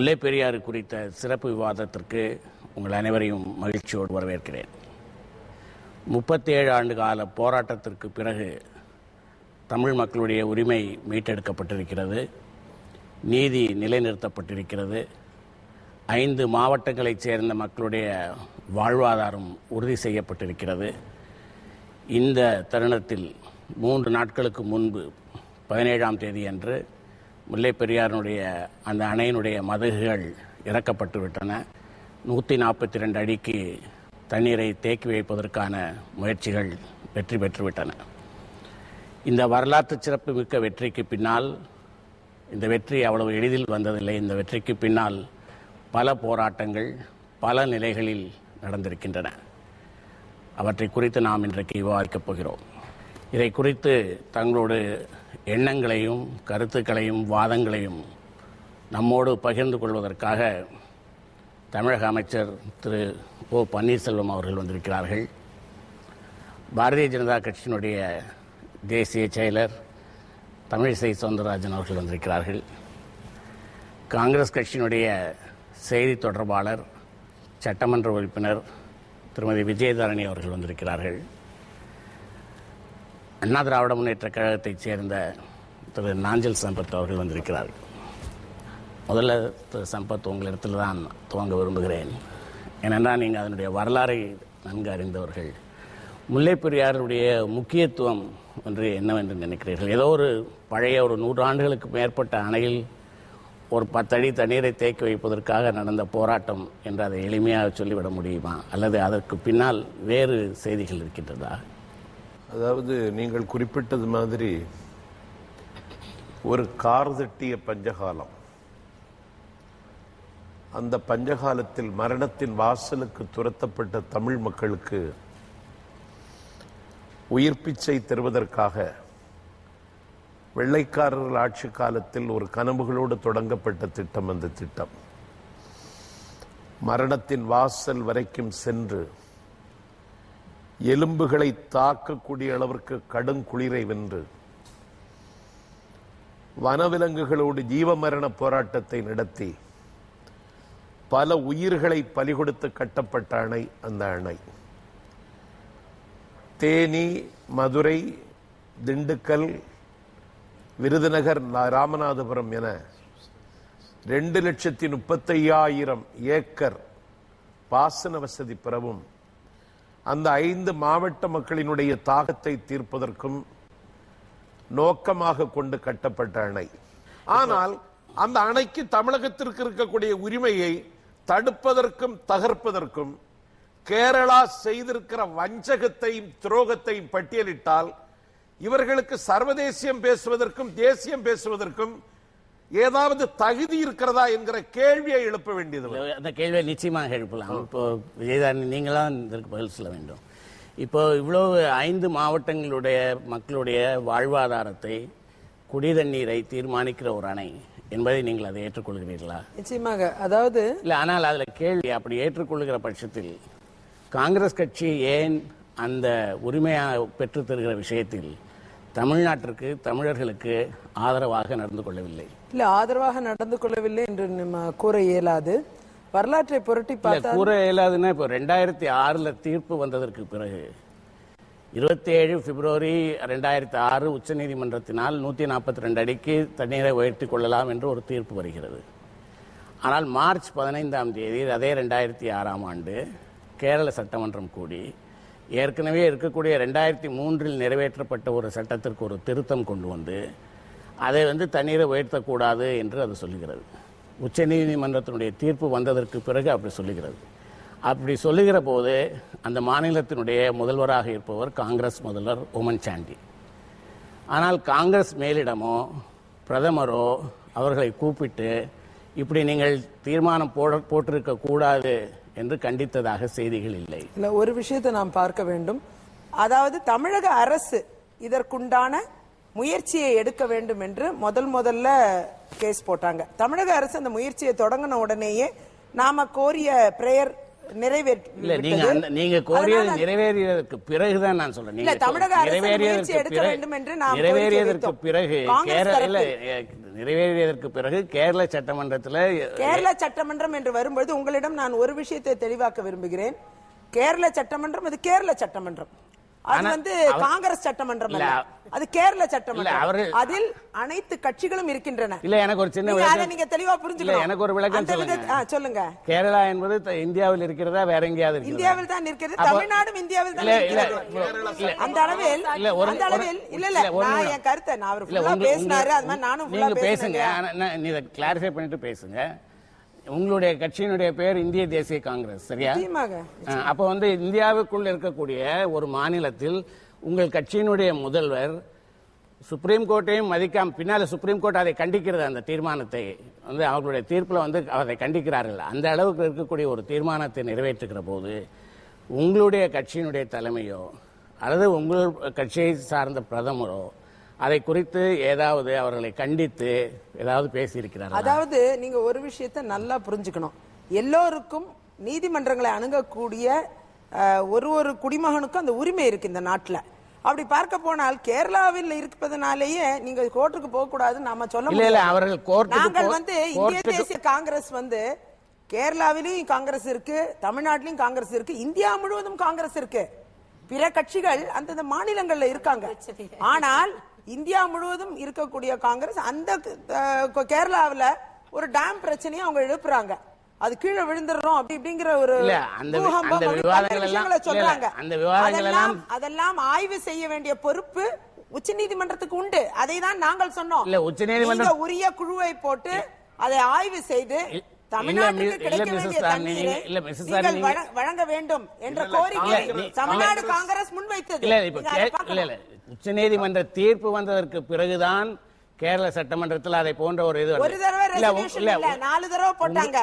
முல்லை பெரியாறு குறித்த சிறப்பு விவாதத்திற்கு உங்கள் அனைவரையும் மகிழ்ச்சியோடு வரவேற்கிறேன். 37 ஆண்டு கால போராட்டத்திற்கு பிறகு தமிழ் மக்களுடைய உரிமை மீட்டெடுக்கப்பட்டிருக்கிறது, நீதி நிலைநிறுத்தப்பட்டிருக்கிறது. 5 மாவட்டங்களைச் சேர்ந்த மக்களுடைய வாழ்வாதாரம் உறுதி செய்யப்பட்டிருக்கிறது. இந்த தருணத்தில் 3 நாட்களுக்கு முன்பு 17ஆம் தேதி அன்று முல்லை பெரியாறினுடைய அந்த அணையினுடைய மதகுகள் இறக்கப்பட்டு விட்டன. 142 அடிக்கு தண்ணீரை தேக்கி வைப்பதற்கான முயற்சிகள் வெற்றி பெற்றுவிட்டன. இந்த வரலாற்று சிறப்பு மிக்க வெற்றிக்கு பின்னால், இந்த வெற்றி அவ்வளவு எளிதில் வந்ததில்லை. இந்த வெற்றிக்கு பின்னால் பல போராட்டங்கள் பல நிலைகளில் நடந்திருக்கின்றன. அவற்றை குறித்து நாம் இன்றைக்கு விவாதிக்கப் போகிறோம். இதை குறித்து தங்களோட எண்ணங்களையும் கருத்துக்களையும் வாதங்களையும் நம்மோடு பகிர்ந்து கொள்வதற்காக தமிழக அமைச்சர் திரு ஓ பன்னீர்செல்வம் அவர்கள் வந்திருக்கிறார்கள். பாரதிய ஜனதா கட்சியினுடைய தேசிய செயலர் தமிழிசை சவுந்தரராஜன் அவர்கள் வந்திருக்கிறார்கள். காங்கிரஸ் கட்சியினுடைய செய்தி தொடர்பாளர் சட்டமன்ற உறுப்பினர் திருமதி விஜயதாரணி அவர்கள் வந்திருக்கிறார்கள். அண்ணா திராவிட முன்னேற்ற கழகத்தைச் சேர்ந்த திரு நாஞ்சில் சம்பத் அவர்கள் வந்திருக்கிறார்கள். முதல்ல திரு சம்பத், உங்களிடத்தில் தான் துவங்க விரும்புகிறேன். ஏனென்றால் நீங்கள் அதனுடைய வரலாறை நன்கு அறிந்தவர்கள். முல்லை பெரியாருடைய முக்கியத்துவம் என்று என்னவென்று நினைக்கிறீர்கள்? ஏதோ ஒரு பழைய ஒரு 100 ஆண்டுகளுக்கு மேற்பட்ட அணையில் ஒரு 10 அடி தண்ணீரை தேக்கி வைப்பதற்காக நடந்த போராட்டம் என்று அதை எளிமையாக சொல்லிவிட முடியுமா? அல்லது அதற்கு பின்னால் வேறு செய்திகள் இருக்கின்றதா? அதாவது, நீங்கள் குறிப்பிட்டது மாதிரி ஒரு கார் தட்டிய பஞ்சகாலம். அந்த பஞ்சகாலத்தில் மரணத்தின் வாசலுக்கு துரத்தப்பட்ட தமிழ் மக்களுக்கு உயிர் பிச்சை தருவதற்காக வெள்ளைக்காரர்கள் ஆட்சி காலத்தில் ஒரு கனவுகளோடு தொடங்கப்பட்ட திட்டம். அந்த திட்டம் மரணத்தின் வாசல் வரைக்கும் சென்று எலும்புகளை தாக்கக்கூடிய அளவிற்கு கடும் குளிரை வென்று வனவிலங்குகளோடு ஜீவமரண போராட்டத்தை நடத்தி பல உயிர்களை பலிகொடுத்து கட்டப்பட்ட அணை அந்த அணை. தேனி, மதுரை, திண்டுக்கல், விருதுநகர், ராமநாதபுரம் என 2,35,000 ஏக்கர் பாசன வசதி பெறவும் அந்த 5 மாவட்ட மக்களினுடைய தாகத்தை தீர்ப்பதற்கும் நோக்கமாக கொண்டு கட்டப்பட்ட அணை. ஆனால் அந்த அணைக்கு தமிழகத்திற்கு இருக்கக்கூடிய உரிமையை தடுப்பதற்கும் தகர்ப்பதற்கும் கேரளா செய்திருக்கிற வஞ்சகத்தையும் துரோகத்தையும் பட்டியலிட்டால் இவர்களுக்கு சர்வதேசியம் பேசுவதற்கும் தேசியம் பேசுவதற்கும் ஏதாவது தகுதி இருக்கிறதா என்கிற கேள்வியை எழுப்ப வேண்டியது. அந்த கேள்வியை நிச்சயமாக எழுப்பலாம். இப்போ விஜயதாரணி, நீங்களாம் இதற்கு பதில் சொல்ல வேண்டும். இப்போ இவ்வளவு 5 மாவட்டங்களுடைய மக்களுடைய வாழ்வாதாரத்தை, குடிதண்ணீரை தீர்மானிக்கிற ஒரு அணை என்பதை நீங்கள் அதை ஏற்றுக்கொள்கிறீர்களா? நிச்சயமாக. அதாவது இல்லை, ஆனால் அதுல கேள்வி, அப்படி ஏற்றுக்கொள்கிற பட்சத்தில் காங்கிரஸ் கட்சி ஏன் அந்த உரிமையாக பெற்று தருகிற விஷயத்தில் தமிழ்நாட்டிற்கு, தமிழர்களுக்கு ஆதரவாக நடந்து கொள்ளவில்லை? இல்ல, ஆதரவாக நடந்து கொள்ளவில்லை என்று நம்ம கூற இயலாது. வரலாற்றை புரட்டி பார்த்தா கூற இயலாதுன்னா, இப்போ 2006 தீர்ப்பு வந்ததற்கு பிறகு 27 பிப்ரவரி 2006 உச்சநீதிமன்றத்தினால் 142 அடிக்கு தண்ணீரை உயர்த்திக் கொள்ளலாம் என்று ஒரு தீர்ப்பு வருகிறது. ஆனால் மார்ச் 15ஆம் தேதி அதே 2006ஆம் ஆண்டு கேரள சட்டமன்றம் கூடி ஏற்கனவே இருக்கக்கூடிய 2003 நிறைவேற்றப்பட்ட ஒரு சட்டத்திற்கு ஒரு திருத்தம் கொண்டு வந்து அதை தண்ணீரை உயர்த்தக்கூடாது என்று அது சொல்லுகிறது. உச்சநீதிமன்றத்தினுடைய தீர்ப்பு வந்ததற்கு பிறகு அப்படி சொல்லுகிறது. அப்படி சொல்லுகிற போது அந்த மாநிலத்தினுடைய முதல்வராக இருப்பவர் காங்கிரஸ் முதல்வர் ஓமன் சாண்டி. ஆனால் காங்கிரஸ் மேலிடமோ பிரதமரோ அவர்களை கூப்பிட்டு இப்படி நீங்கள் தீர்மானம் போட்டிருக்க கூடாது என்று கண்டித்ததாக செய்திகள் இல்லை. இல்ல, ஒரு விஷயத்தை நாம் பார்க்க வேண்டும். அதாவது தமிழக அரசு இதற்குண்டான முயற்சியை எடுக்க வேண்டும் என்று முதல்ல கேஸ் போட்டாங்க. தமிழக அரசு அந்த முயற்சியை தொடங்கின உடனேயே நாம கோரிய பிரேயர் இல்ல நீங்க கோரியது நிறைவேறியதற்கு பிறகுதான் நான் சொல்றேன். இல்ல, தமிழக அரசு முயற்சி எடுக்க வேண்டும் என்று நாம் நிறைவேறியதற்கு பிறகு நிறைவேறியதற்கு பிறகு கேரள சட்டமன்றம் என்று வரும்போது உங்களிடம் நான் ஒரு விஷயத்தை தெளிவாக்க விரும்புகிறேன். கேரள சட்டமன்றம் அது கேரள சட்டமன்றம், அது வந்து காங்கிரஸ் சட்டமன்றம் அல்ல, அது கேரள சட்டமன்றம். அதில் அனைத்து கட்சிகளும் இருக்கின்றன. இல்ல, எனக்கு ஒரு சின்ன விளக்கம், நீங்க தெளிவா புரிஞ்சுக்கணும். எனக்கு ஒரு விளக்கம் சொல்லுங்க. கேரளா என்பது இந்தியாவில் இருக்கிறதா வேற எங்கேயாவது இருக்கிறதா? இந்தியாவில் தான் இருக்கிறது. தமிழ்நாடும் இந்தியாவில் தான் இருக்கிறது. அந்த அளவில் இல்ல நான் என் கருத்தை நான் அவர் ஃபுல்லா பேசினாரு, அது மாதிரி நானும் ஃபுல்லா பேசுங்க. நீங்க கிளாரிஃபை பண்ணிட்டு பேசுங்க. உங்களுடைய கட்சியினுடைய பேர் இந்திய தேசிய காங்கிரஸ், சரியா? அப்ப வந்து இந்தியாவுக்குள் இருக்கக்கூடிய ஒரு மாநிலத்தில் உங்கள் கட்சியினுடைய முதல்வர் சுப்ரீம் கோர்ட்டையும் மதிக்காம, பின்னால சுப்ரீம் கோர்ட் அதை கண்டிக்கிறது, அந்த தீர்மானத்தை வந்து அவர்களுடைய தீர்ப்புல வந்து அதை கண்டிக்கிறார்கள். அந்த அளவுக்கு இருக்கக்கூடிய ஒரு தீர்மானத்தை நிறைவேற்றுகிற போது உங்களுடைய கட்சியினுடைய தலைமையோ அல்லது உங்கள் கட்சியை சார்ந்த பிரதமரோ அதை குறித்து ஏதாவது அவர்களை கண்டித்து ஏதாவது பேசியிருக்கிறார்? அதாவது நீங்க ஒரு விஷயத்தை நல்லா புரிஞ்சுக்கணும். எல்லோருக்கும் நீதிமன்றங்களை அணுகக்கூடிய ஒரு குடிமகனுக்கும் அந்த உரிமை இருக்கு இந்த நாட்டுல. அப்படி பார்க்க போனால் கேரளாவில் இருப்பதனாலேயே நீங்க கோர்ட்டுக்கு போக கூடாதுன்னு நாம சொல்ல முடியாது. நாங்கள் வந்து இந்திய தேசிய காங்கிரஸ் வந்து கேரளாவிலும் காங்கிரஸ் இருக்கு, தமிழ்நாட்டிலும் காங்கிரஸ் இருக்கு, இந்தியா முழுவதும் காங்கிரஸ் இருக்கு. பிற கட்சிகள் அந்தந்த மாநிலங்கள்ல இருக்காங்க. ஆனால் இந்தியா முழுவதும் இருக்கக்கூடிய காங்கிரஸ் அந்த கேரளாவில் ஒரு டேம் பிரச்சனையை அவங்க எழுப்புறாங்க, அது கீழே விழுந்துடுறோம் அப்படிங்கிற ஒரு சொல்றாங்க. அதெல்லாம் ஆய்வு செய்ய வேண்டிய பொறுப்பு உச்ச நீதிமன்றத்துக்கு உண்டு. அதை தான் நாங்கள் சொன்னோம். உச்சநீதிமன்றம் உரிய குழுவை போட்டு அதை ஆய்வு செய்து தமிழ்நாட்டுக்கு கிடைக்க வேண்டிய தண்ணீரை வழங்க வேண்டும் என்ற கோரிக்கை தமிழ்நாடு காங்கிரஸ் முன்வைத்தது. உச்சநீதிமன்ற தீர்ப்பு வந்ததற்கு பிறகுதான் கேரள சட்டமன்றத்தில் அதை போன்ற ஒரு இது ஒரு தடவை 4 தடவை போட்டாங்க.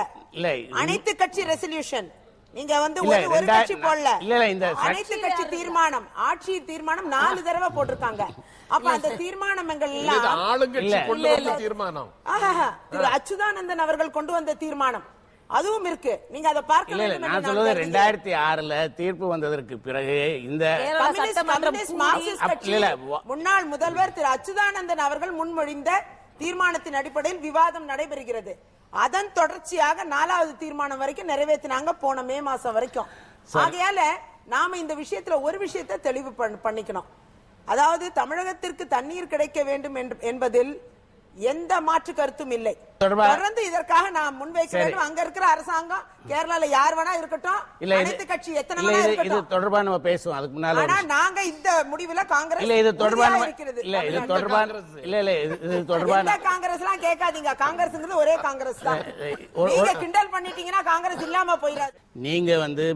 அனைத்து கட்சி ரெசல்யூஷன், நீங்க வந்து ஒரு கட்சி போடல, அனைத்து கட்சி தீர்மானம், ஆட்சி தீர்மானம் 4 தடவை போட்டிருக்காங்க. அப்ப அந்த தீர்மானங்கள் எல்லாம் தீர்மானம் திரு அச்சுதானந்தன் அவர்கள் கொண்டு வந்த தீர்மானம் அதுவும் இருக்கு. நீங்க அதை பார்க்க வேண்டும். நான் சொல்வது 2006ல தீர்ப்பு வந்ததற்கு பிறகு இந்த முன்னாள் முதல்வர் திரு அச்சுதானந்தன் அவர்கள் முன்மொழிந்த தீர்மானத்தின் அடிப்படையில் விவாதம் நடைபெறுகிறது. அதன் தொடர்ச்சியாக 4வது தீர்மானம் வரைக்கும் நிறைவேற்றினாங்க போன மே மாசம் வரைக்கும். ஆகையால நாம இந்த விஷயத்துல ஒரு விஷயத்தை தெளிவு பண்ணிக்கணும். அதாவது தமிழகத்திற்கு தண்ணீர் கிடைக்க வேண்டும் என்பதில் எந்த மாற்று கருத்தும் இல்லை. தொடர்ந்து இதற்காக நாம் முன்வைக்க வேண்டும். அங்க இருக்கிற அரசாங்கம் கேரளால யார் வேணா இருக்கட்டும், அனைத்து கட்சி எத்தனை வேணா இருக்கட்டும், இது தொடர்பா நம்ம பேசுவோம். அதுக்கு முன்னால ஆனா நாங்க இந்த முடிவுல காங்கிரஸ் இல்ல இது தொடர்பான இது தொடர்பான காங்கிரஸ்லாம் கேட்காதீங்க. காங்கிரஸ்ங்கிறது ஒரே காங்கிரஸ் தான். நீங்க கிண்டல் பண்ணிட்டீங்கன்னா காங்கிரஸ் இல்லாம போயிடாது. நீங்க வந்து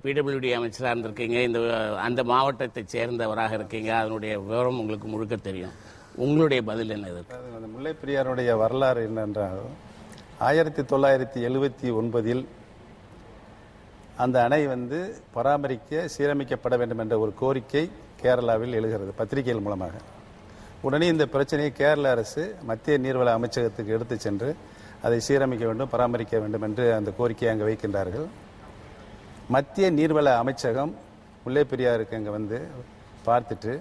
பிடபிள்யூடி அமைச்சராக இருந்திருக்கீங்க, இந்த அந்த மாவட்டத்தை சேர்ந்தவராக இருக்கீங்க, அதனுடைய விவரம் உங்களுக்கு முழுக்க தெரியும். உங்களுடைய பதில் என்ன? முல்லை பெரியாருடைய வரலாறு என்னென்றால் 1979 அந்த அணை வந்து பராமரிக்க சீரமைக்கப்பட வேண்டும் என்ற ஒரு கோரிக்கை கேரளாவில் எழுகிறது பத்திரிகைகள் மூலமாக. உடனே இந்த பிரச்சனையை கேரள அரசு மத்திய நீர்வள அமைச்சகத்துக்கு எடுத்து சென்று அதை சீரமைக்க வேண்டும், பராமரிக்க வேண்டும் என்று அந்த கோரிக்கையை அங்கே வைக்கின்றார்கள். மத்திய நீர்வள அமைச்சகம் முல்லை பெரியாருக்கு அங்கே வந்து பார்த்துட்டு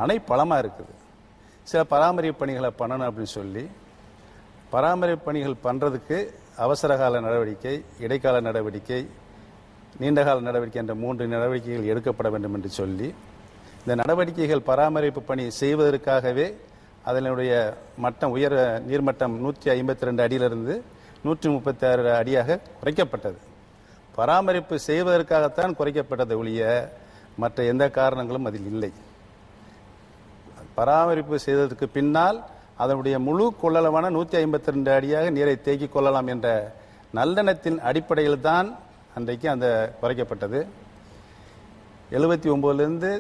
அணை பலமாக இருக்குது, சில பராமரிப்பு பணிகளை பண்ணணும் அப்படின்னு சொல்லி பராமரிப்பு பணிகள் பண்ணுறதுக்கு அவசரகால நடவடிக்கை, இடைக்கால நடவடிக்கை, நீண்டகால நடவடிக்கை என்ற 3 நடவடிக்கைகள் எடுக்கப்பட வேண்டும் என்று சொல்லி இந்த நடவடிக்கைகள் பராமரிப்பு பணி செய்வதற்காகவே அதனுடைய மட்டம் நீர்மட்டம் 152 அடியிலிருந்து 136 அடியாக குறைக்கப்பட்டது. பராமரிப்பு செய்வதற்காகத்தான் குறைக்கப்பட்டதை ஒழிய மற்ற எந்த காரணங்களும் அதில் இல்லை. பராமரிப்பு செய்ததற்கு பின்னால் அதனுடைய முழு கொள்ளளவான 152 அடியாக நீரை தேக்கிக் கொள்ளலாம் என்ற நல்லெண்ணத்தின் அடிப்படையில் தான் அன்றைக்கு அந்த குறைக்கப்பட்டது. 79லிருந்து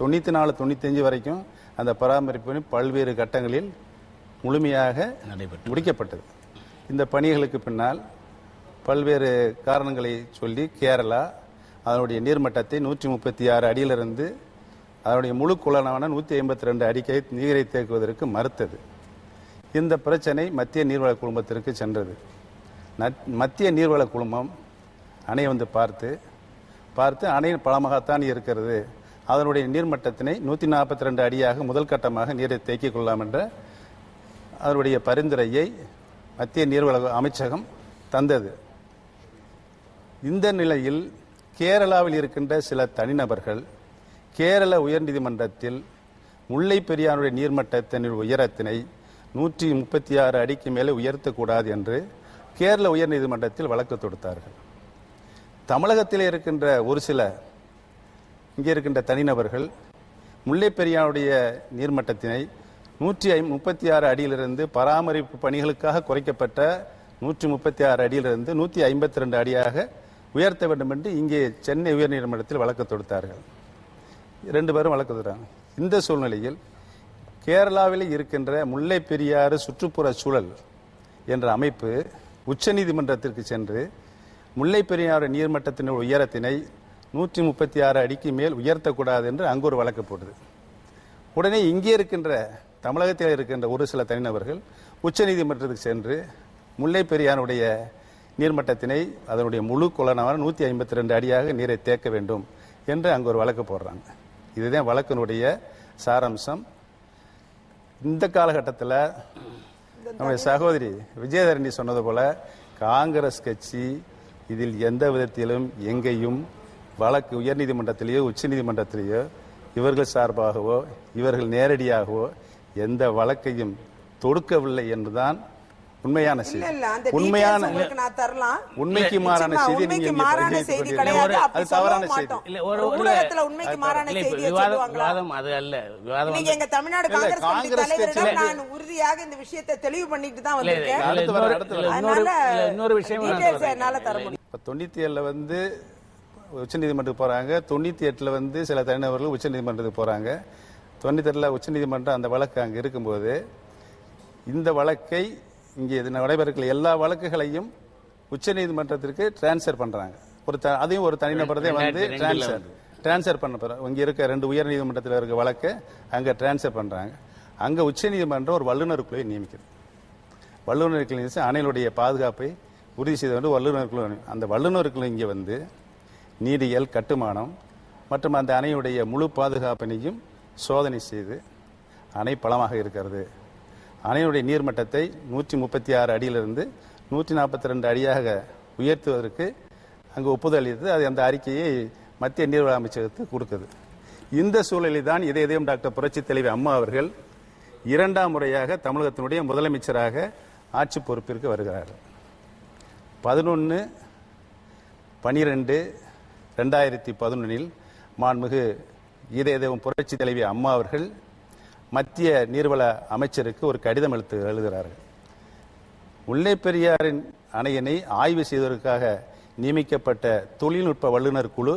94, 95 வரைக்கும் அந்த பராமரிப்பு பல்வேறு கட்டங்களில் முழுமையாக முடிக்கப்பட்டது. இந்த பணிகளுக்கு பின்னால் பல்வேறு காரணங்களை சொல்லி கேரளா அதனுடைய நீர்மட்டத்தை 136 அடியிலிருந்து அதனுடைய முழு கொள்ளளவான 152 அடிக்கை நீரை தேக்குவதற்கு மறுத்தது. இந்த பிரச்சனை மத்திய நீர்வள குழுமத்திற்கு சென்றது. மத்திய நீர்வள குழுமம் அணையை வந்து பார்த்து அணையின் பலமாகத்தான் இருக்கிறது, அதனுடைய நீர்மட்டத்தினை 142 அடியாக முதல் கட்டமாக நீரை தேக்கிக் கொள்ளலாம் என்ற அதனுடைய பரிந்துரையை மத்திய நீர்வள அமைச்சகம் தந்தது. இந்த நிலையில் கேரளாவில் இருக்கின்ற சில தனிநபர்கள் கேரள உயர்நீதிமன்றத்தில் முல்லை பெரியாருடைய நீர்மட்டத்தின் உயரத்தினை 136 அடிக்கு மேலே உயர்த்தக்கூடாது என்று கேரள உயர்நீதிமன்றத்தில் வழக்கு தொடுத்தார்கள். தமிழகத்தில் இருக்கின்ற ஒரு சில இங்கே இருக்கின்ற தனிநபர்கள் முல்லை பெரியாருடைய நீர்மட்டத்தினை 136 அடியிலிருந்து பராமரிப்பு பணிகளுக்காக குறைக்கப்பட்ட 136 அடியிலிருந்து 152 அடியாக உயர்த்த வேண்டும் என்று இங்கே சென்னை உயர்நீதிமன்றத்தில் வழக்கு தொடுத்தார்கள். 2 பேரும் வழக்கு தொடுத்தாங்க. இந்த சூழ்நிலையில் கேரளாவில் இருக்கின்ற முல்லை பெரியாறு சுற்றுப்புற சூழல் என்ற அமைப்பு உச்சநீதிமன்றத்திற்கு சென்று முல்லை பெரியாறு நீர்மட்டத்தின் உயரத்தினை 136 அடிக்கு மேல் உயர்த்தக்கூடாது என்று அங்கு ஒரு வழக்கு போட்டது. உடனே இங்கே இருக்கின்ற தமிழகத்தில் இருக்கின்ற ஒரு சில தனிநபர்கள் உச்சநீதிமன்றத்துக்கு சென்று முல்லை பெரியாருடைய நீர்மட்டத்தினை அதனுடைய முழு கொள்ளளவான 152 அடியாக நீரை தேக்க வேண்டும் என்று அங்கு ஒரு வழக்கு போடுறாங்க. இதுதான் வழக்கினுடைய சாராம்சம். இந்த காலகட்டத்தில் நம்முடைய சகோதரி விஜயதரணி சொன்னது போல காங்கிரஸ் கட்சி இதில் எந்த விதத்திலும் எங்கேயும் வழக்கு உயர்நீதிமன்றத்திலேயோ உச்சநீதிமன்றத்திலேயோ இவர்கள் சார்பாகவோ இவர்கள் நேரடியாகவோ எந்த வழக்கையும் தொடுக்கவில்லை என்றுதான் உண்மையான செய்தி. உண்மையான உண்மைக்கு மாறான செய்தி கிடையாது, அது தவறான செய்தி. விவாதம் அது அல்ல. விவாதம் எங்க தமிழ்நாடு காங்கிரஸ் தலைவரிடம் நான் உறுதியாக இந்த விஷயத்தை தெளிவு பண்ணிட்டு தான் வந்திருக்கேன். இன்னொரு விஷயம் 97 வந்து உச்சநீதிமன்றத்துக்கு போறாங்க, 98 சில தனிநபர்கள் உச்சநீதிமன்றத்துக்கு போறாங்க. 98 உச்சநீதிமன்றம் அந்த வழக்கு அங்க இருக்கும்போது இந்த வழக்கை இங்கே நடைபெறுகிற எல்லா வழக்குகளையும் உச்சநீதிமன்றத்திற்கு டிரான்ஸ்ஃபர் பண்றாங்க. அதையும் ஒரு தனிநபரதே வந்து டிரான்ஸ்ஃபர் பண்ண இங்க இருக்க 2 உயர் நீதிமன்றத்தில் இருக்க வழக்கை அங்க டிரான்ஸ்ஃபர் பண்றாங்க. அங்க உச்சநீதிமன்றம் ஒரு வல்லுநர் குழுவை நியமிக்குது. வல்லுநர் குழு அணைகளுடைய பாதுகாப்பை உறுதி செய்த வேண்டும் வல்லுநர் குழு. அந்த வல்லுநர் குழு இங்கே வந்து நீரியல், கட்டுமானம் மற்றும் அந்த அணையுடைய முழு பாதுகாப்பினையும் சோதனை செய்து அணை பலமாக இருக்கிறது, அணையுடைய நீர்மட்டத்தை 136 அடியிலிருந்து 142 அடியாக உயர்த்துவதற்கு அங்கு ஒப்புதல் அளித்து அது அந்த அறிக்கையை மத்திய நீர்வள அமைச்சகத்துக்கு கொடுக்குது. இந்த சூழலில் தான் இதயம் டாக்டர் புரட்சி தலைவி அம்மா அவர்கள் 2ஆம் முறையாக தமிழகத்தினுடைய முதலமைச்சராக ஆட்சி பொறுப்பிற்கு வருகிறார்கள். 11/12/2011 மாண்புமிகு இதயம் புரட்சி தலைவி அம்மா அவர்கள் மத்திய நீர்வள அமைச்சருக்கு ஒரு கடிதம் எழுதுகிறார்கள். முல்லை பெரியாரின் அணையினை ஆய்வு செய்வதற்காக நியமிக்கப்பட்ட தொழில்நுட்ப வல்லுநர் குழு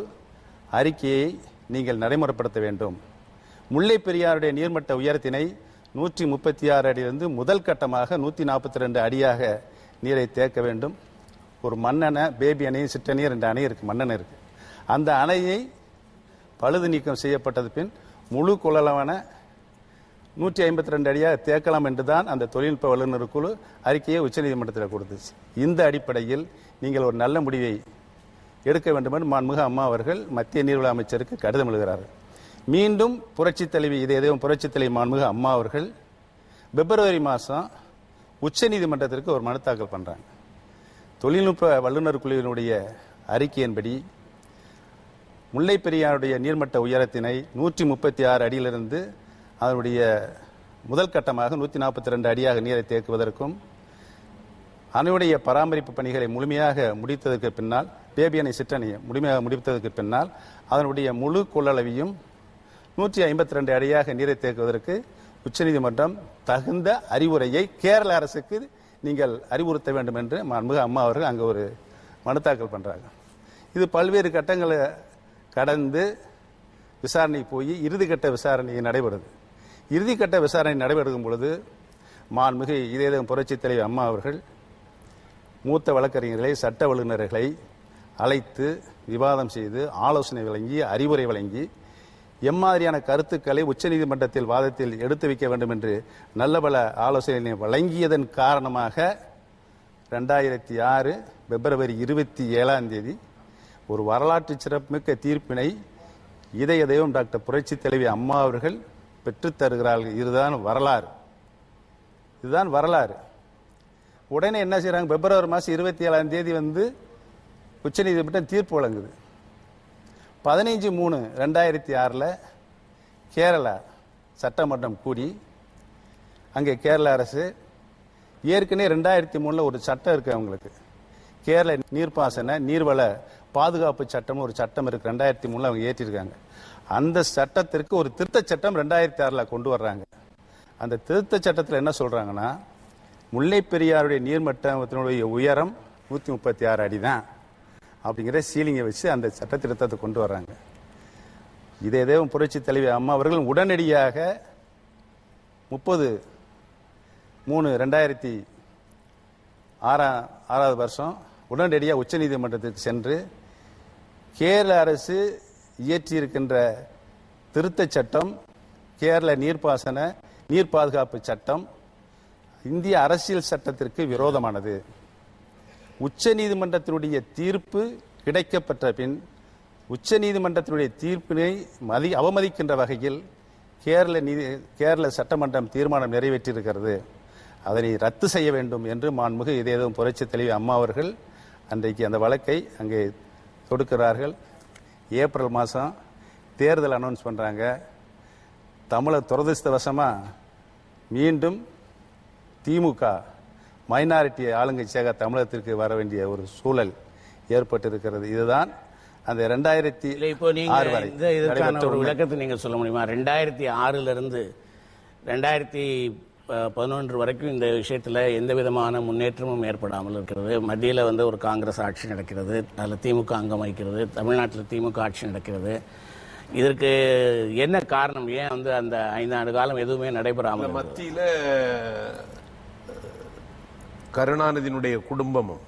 அறிக்கையை நீங்கள் நடைமுறைப்படுத்த வேண்டும். முல்லை பெரியாருடைய நீர்மட்ட உயரத்தினை 136 அடியிலிருந்து முதல் கட்டமாக 142 அடியாக நீரை தேக்க வேண்டும். ஒரு மண்ணெண்ணை, பேபி அணை, சிற்றணை 2 அணை இருக்கு, மண்ணெண்ணை இருக்கு. அந்த அணையை பழுது நீக்கம் செய்யப்பட்டது பின் முழு கொள்ளளவான 152 அடியாக தேக்கலாம் என்றுதான் அந்த தொழில்நுட்ப வல்லுநர் குழு அறிக்கையை உச்சநீதிமன்றத்தில் கொடுத்துச்சு. இந்த அடிப்படையில் நீங்கள் ஒரு நல்ல முடிவை எடுக்க வேண்டும் என்று மாண்புமிகு அம்மா அவர்கள் மத்திய நீர்வள அமைச்சருக்கு கடிதம் எழுதுகிறார்கள். மீண்டும் புரட்சி தலைவி புரட்சி தலைவி மாண்புமிகு அம்மா அவர்கள் பிப்ரவரி மாதம் உச்சநீதிமன்றத்திற்கு ஒரு மனு தாக்கல் பண்றாங்க. தொழில்நுட்ப வல்லுநர் குழுவினுடைய அறிக்கையின்படி முல்லை பெரியாருடைய நீர்மட்ட உயரத்தினை 136 அடியிலிருந்து அதனுடைய முதல் கட்டமாக 142 அடியாக நீரை தேக்குவதற்கும் அணையுடைய பராமரிப்பு பணிகளை முழுமையாக முடித்ததற்கு பின்னால், பேபி அணை, சிற்றணையை முழுமையாக முடித்ததற்கு பின்னால் அதனுடைய முழு கொள்ளளவையும் 152 அடியாக நீரை தேக்குவதற்கு உச்சநீதிமன்றம் தகுந்த அறிவுரையை கேரள அரசுக்கு நீங்கள் அறிவுறுத்த வேண்டும் என்று மாண்புமிகு அம்மா அவர்கள் அங்கே ஒரு மனு தாக்கல் பண்றாங்க. இது பல்வேறு கட்டங்களை கடந்து விசாரணை போய் இறுதிக்கட்ட விசாரணை நடைபெறுது. இறுதிக்கட்ட விசாரணை நடைபெறும் பொழுது மாண்புமிகு இதயம் புரட்சி தலைவி அம்மா அவர்கள் மூத்த வழக்கறிஞர்களை, சட்ட வல்லுநர்களை அழைத்து விவாதம் செய்து ஆலோசனை வழங்கி அறிவுரை வழங்கி எம்மாதிரியான கருத்துக்களை உச்சநீதிமன்றத்தில் வாதத்தில் எடுத்து வைக்க வேண்டும் என்று நல்ல பல ஆலோசனை வழங்கியதன் காரணமாக 2006 பிப்ரவரி 27 ஒரு வரலாற்று சிறப்புமிக்க தீர்ப்பினை இதய தெய்வம் டாக்டர் புரட்சி தலைவி அம்மா அவர்கள் பெற்றுத் தருகிறார்கள். இதுதான் வரலாறு. இதுதான் வரலாறு. உடனே என்ன செய்யறாங்க? பிப்ரவரி மாதம் 27ஆம் தேதி உச்சநீதிமன்றம் தீர்ப்பு வழங்குது. 15/3/2006 கேரளா சட்டமன்றம் கூடி அங்கே கேரள அரசு ஏற்கனவே 2003 ஒரு சட்டம் இருக்கு அவங்களுக்கு. கேரள நீர்ப்பாசன நீர்வள பாதுகாப்பு சட்டம் ஒரு சட்டம் இருக்கு. 2003 அவங்க ஏற்றிருக்காங்க. அந்த சட்டத்திற்கு ஒரு திருத்த சட்டம் 2006 கொண்டு வர்றாங்க. அந்த திருத்த சட்டத்தில் என்ன சொல்றாங்கன்னா, முல்லை பெரியாருடைய நீர்மட்டத்தினுடைய உயரம் 136 அடி தான் அப்படிங்கிற சீலிங்கை வச்சு அந்த சட்ட திருத்தத்தை கொண்டு வர்றாங்க. இதே தேவம் புரட்சி தலைவி அம்மா அவர்கள் உடனடியாக 30/3/2006 உடனடியாக உச்சநீதிமன்றத்திற்கு சென்று கேரள அரசு இயற்றியிருக்கின்ற திருத்த சட்டம், கேரள நீர்ப்பாசன நீர் பாதுகாப்பு சட்டம் இந்திய அரசியல் சட்டத்திற்கு விரோதமானது. உச்சநீதிமன்றத்தினுடைய தீர்ப்பு கிடைக்கப்பட்ட பின் உச்சநீதிமன்றத்தினுடைய தீர்ப்பினை அவமதிக்கின்ற வகையில் கேரள சட்டமன்றம் தீர்மானம் நிறைவேற்றியிருக்கிறது. அதனை ரத்து செய்ய வேண்டும் என்று மாண்புமிகு இதய புரட்சி தலைவி அம்மா அவர்கள் அன்றைக்கு அந்த வழக்கை அங்கே தொடுக்கிறார்கள். ஏப்ரல் மாதம் தேர்தல் அனௌன்ஸ் பண்றாங்க. தமிழர் துரதிர்ஷ்டவசமா மீண்டும் திமுக மைனாரிட்டி ஆளுங்கட்சியாக தமிழகத்திற்கு வர வேண்டிய ஒரு சூழல் ஏற்பட்டிருக்கிறது. இதுதான் அந்த 2006 வரை இதற்கான ஒரு விளக்கத்தை நீங்க சொல்ல முடியுமா? 2006 2011 வரைக்கும் இந்த விஷயத்துல எந்த விதமான முன்னேற்றமும் ஏற்படாமல் இருக்கிறது. மத்தியில் ஒரு காங்கிரஸ் ஆட்சி நடக்கிறது, அதில் திமுக அங்கம் வகிக்கிறது, தமிழ்நாட்டில் திமுக ஆட்சி நடக்கிறது. இதற்கு என்ன காரணம்? ஏன் அந்த 5 ஆண்டு காலம் எதுவுமே நடைபெறாமல்? மத்தியில கருணாநிதியினுடைய குடும்பமும்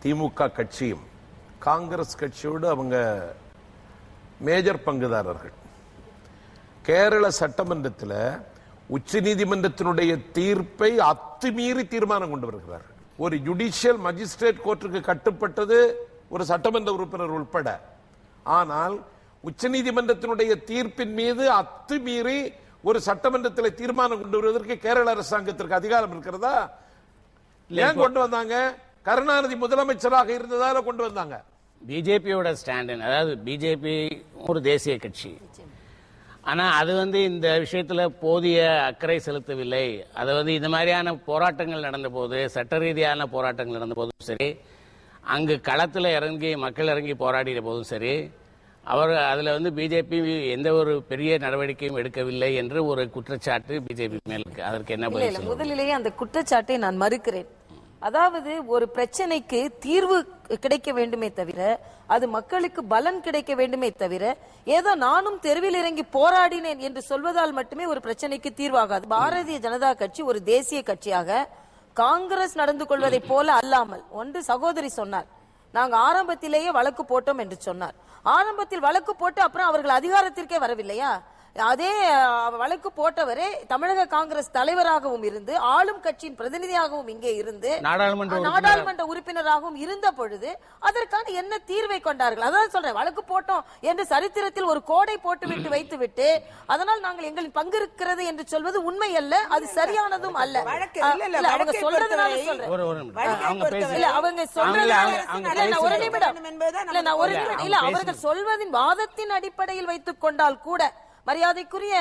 திமுக கட்சியும் காங்கிரஸ் கட்சியோடு அவங்க மேஜர் பங்குதாரர்கள். கேரள சட்டமன்றத்தில் உச்சநீதிமன்றத்தினுடைய தீர்ப்பை அத்துமீறி தீர்மானம் கொண்டு வருகிறார்கள். ஒரு ஜுடிஷியல் மஜிஸ்ட்ரேட் கோர்ட்டுக்கு கட்டுப்பட்டது ஒரு சட்டமன்ற உறுப்பினர் உட்பட. ஆனால் உச்சநீதிமன்றத்தினுடைய தீர்ப்பின் மீது அத்துமீறி ஒரு சட்டமன்றத்தில் தீர்மானம் கொண்டு வருவதற்கு கேரள அரசாங்கத்திற்கு அதிகாரம் இருக்கிறதா? ஏன் கொண்டு வந்தாங்க? கருணாநிதி முதலமைச்சராக இருந்ததால கொண்டு வந்தாங்க. பிஜேபியோட ஸ்டாண்ட், அதாவது பிஜேபி ஒரு தேசிய கட்சி, ஆனா அது இந்த விஷயத்துல போதிய அக்கறை செலுத்தவில்லை. அது இந்த மாதிரியான போராட்டங்கள் நடந்த போது, சட்ட ரீதியான போராட்டங்கள் நடந்த போதும் சரி, அங்கு களத்தில் இறங்கி மக்கள் இறங்கி போராடிய போதும் சரி, அவர் அதுல பிஜேபி எந்த ஒரு பெரிய நடவடிக்கையும் எடுக்கவில்லை என்று ஒரு குற்றச்சாட்டு பிஜேபி மேல் இருக்கு. அதற்கு என்ன பதில்? முதலிலேயே அந்த குற்றச்சாட்டை நான் மறுக்கிறேன். அதாவது ஒரு பிரச்சனைக்கு தீர்வு கிடைக்க வேண்டுமே தவிர, அது மக்களுக்கு பலன் கிடைக்க வேண்டுமே தவிர, ஏதோ நானும் தெருவில் இறங்கி போராடினேன் என்று சொல்வதால் மட்டுமே ஒரு பிரச்சனைக்கு தீர்வாகாது. பாரதிய ஜனதா கட்சி ஒரு தேசிய கட்சியாக காங்கிரஸ் நடந்து கொள்வதை போல அல்லாமல், ஒன்று சகோதரி சொன்னார், நாங்க ஆரம்பத்திலேயே வழக்கு போட்டோம் என்று சொன்னார். ஆரம்பத்தில் வழக்கு போட்டு அப்புறம் அவர்கள் அதிகாரத்திற்கே வரவில்லையா? அதே வழக்கு போட்டவரே தமிழக காங்கிரஸ் தலைவராகவும் இருந்து ஆளும் கட்சியின் பிரதிநிதியாகவும் இங்கே இருந்து நாடாளுமன்ற உறுப்பினராகவும் இருந்த பொழுது அதற்கான என்ன தீர்வை கொண்டார்கள்? அதான் சொல்றேன், வழக்கு போட்டோம் என்று சரித்திரத்தில் ஒரு கோடை போட்டு வைத்துவிட்டு அதனால் நாங்கள் எங்களின் பங்கு இருக்கிறது என்று சொல்வது உண்மை அல்ல, அது சரியானதும் அல்ல. அவங்க சொல்றதுனால சொல்றேன், அவங்க சொல்றதுனால ஒரு நிமிடம் இல்ல, அவர்கள் சொல்வதின் வாதத்தின் அடிப்படையில் வைத்துக் கொண்டால் கூட மரியாதைக்குரிய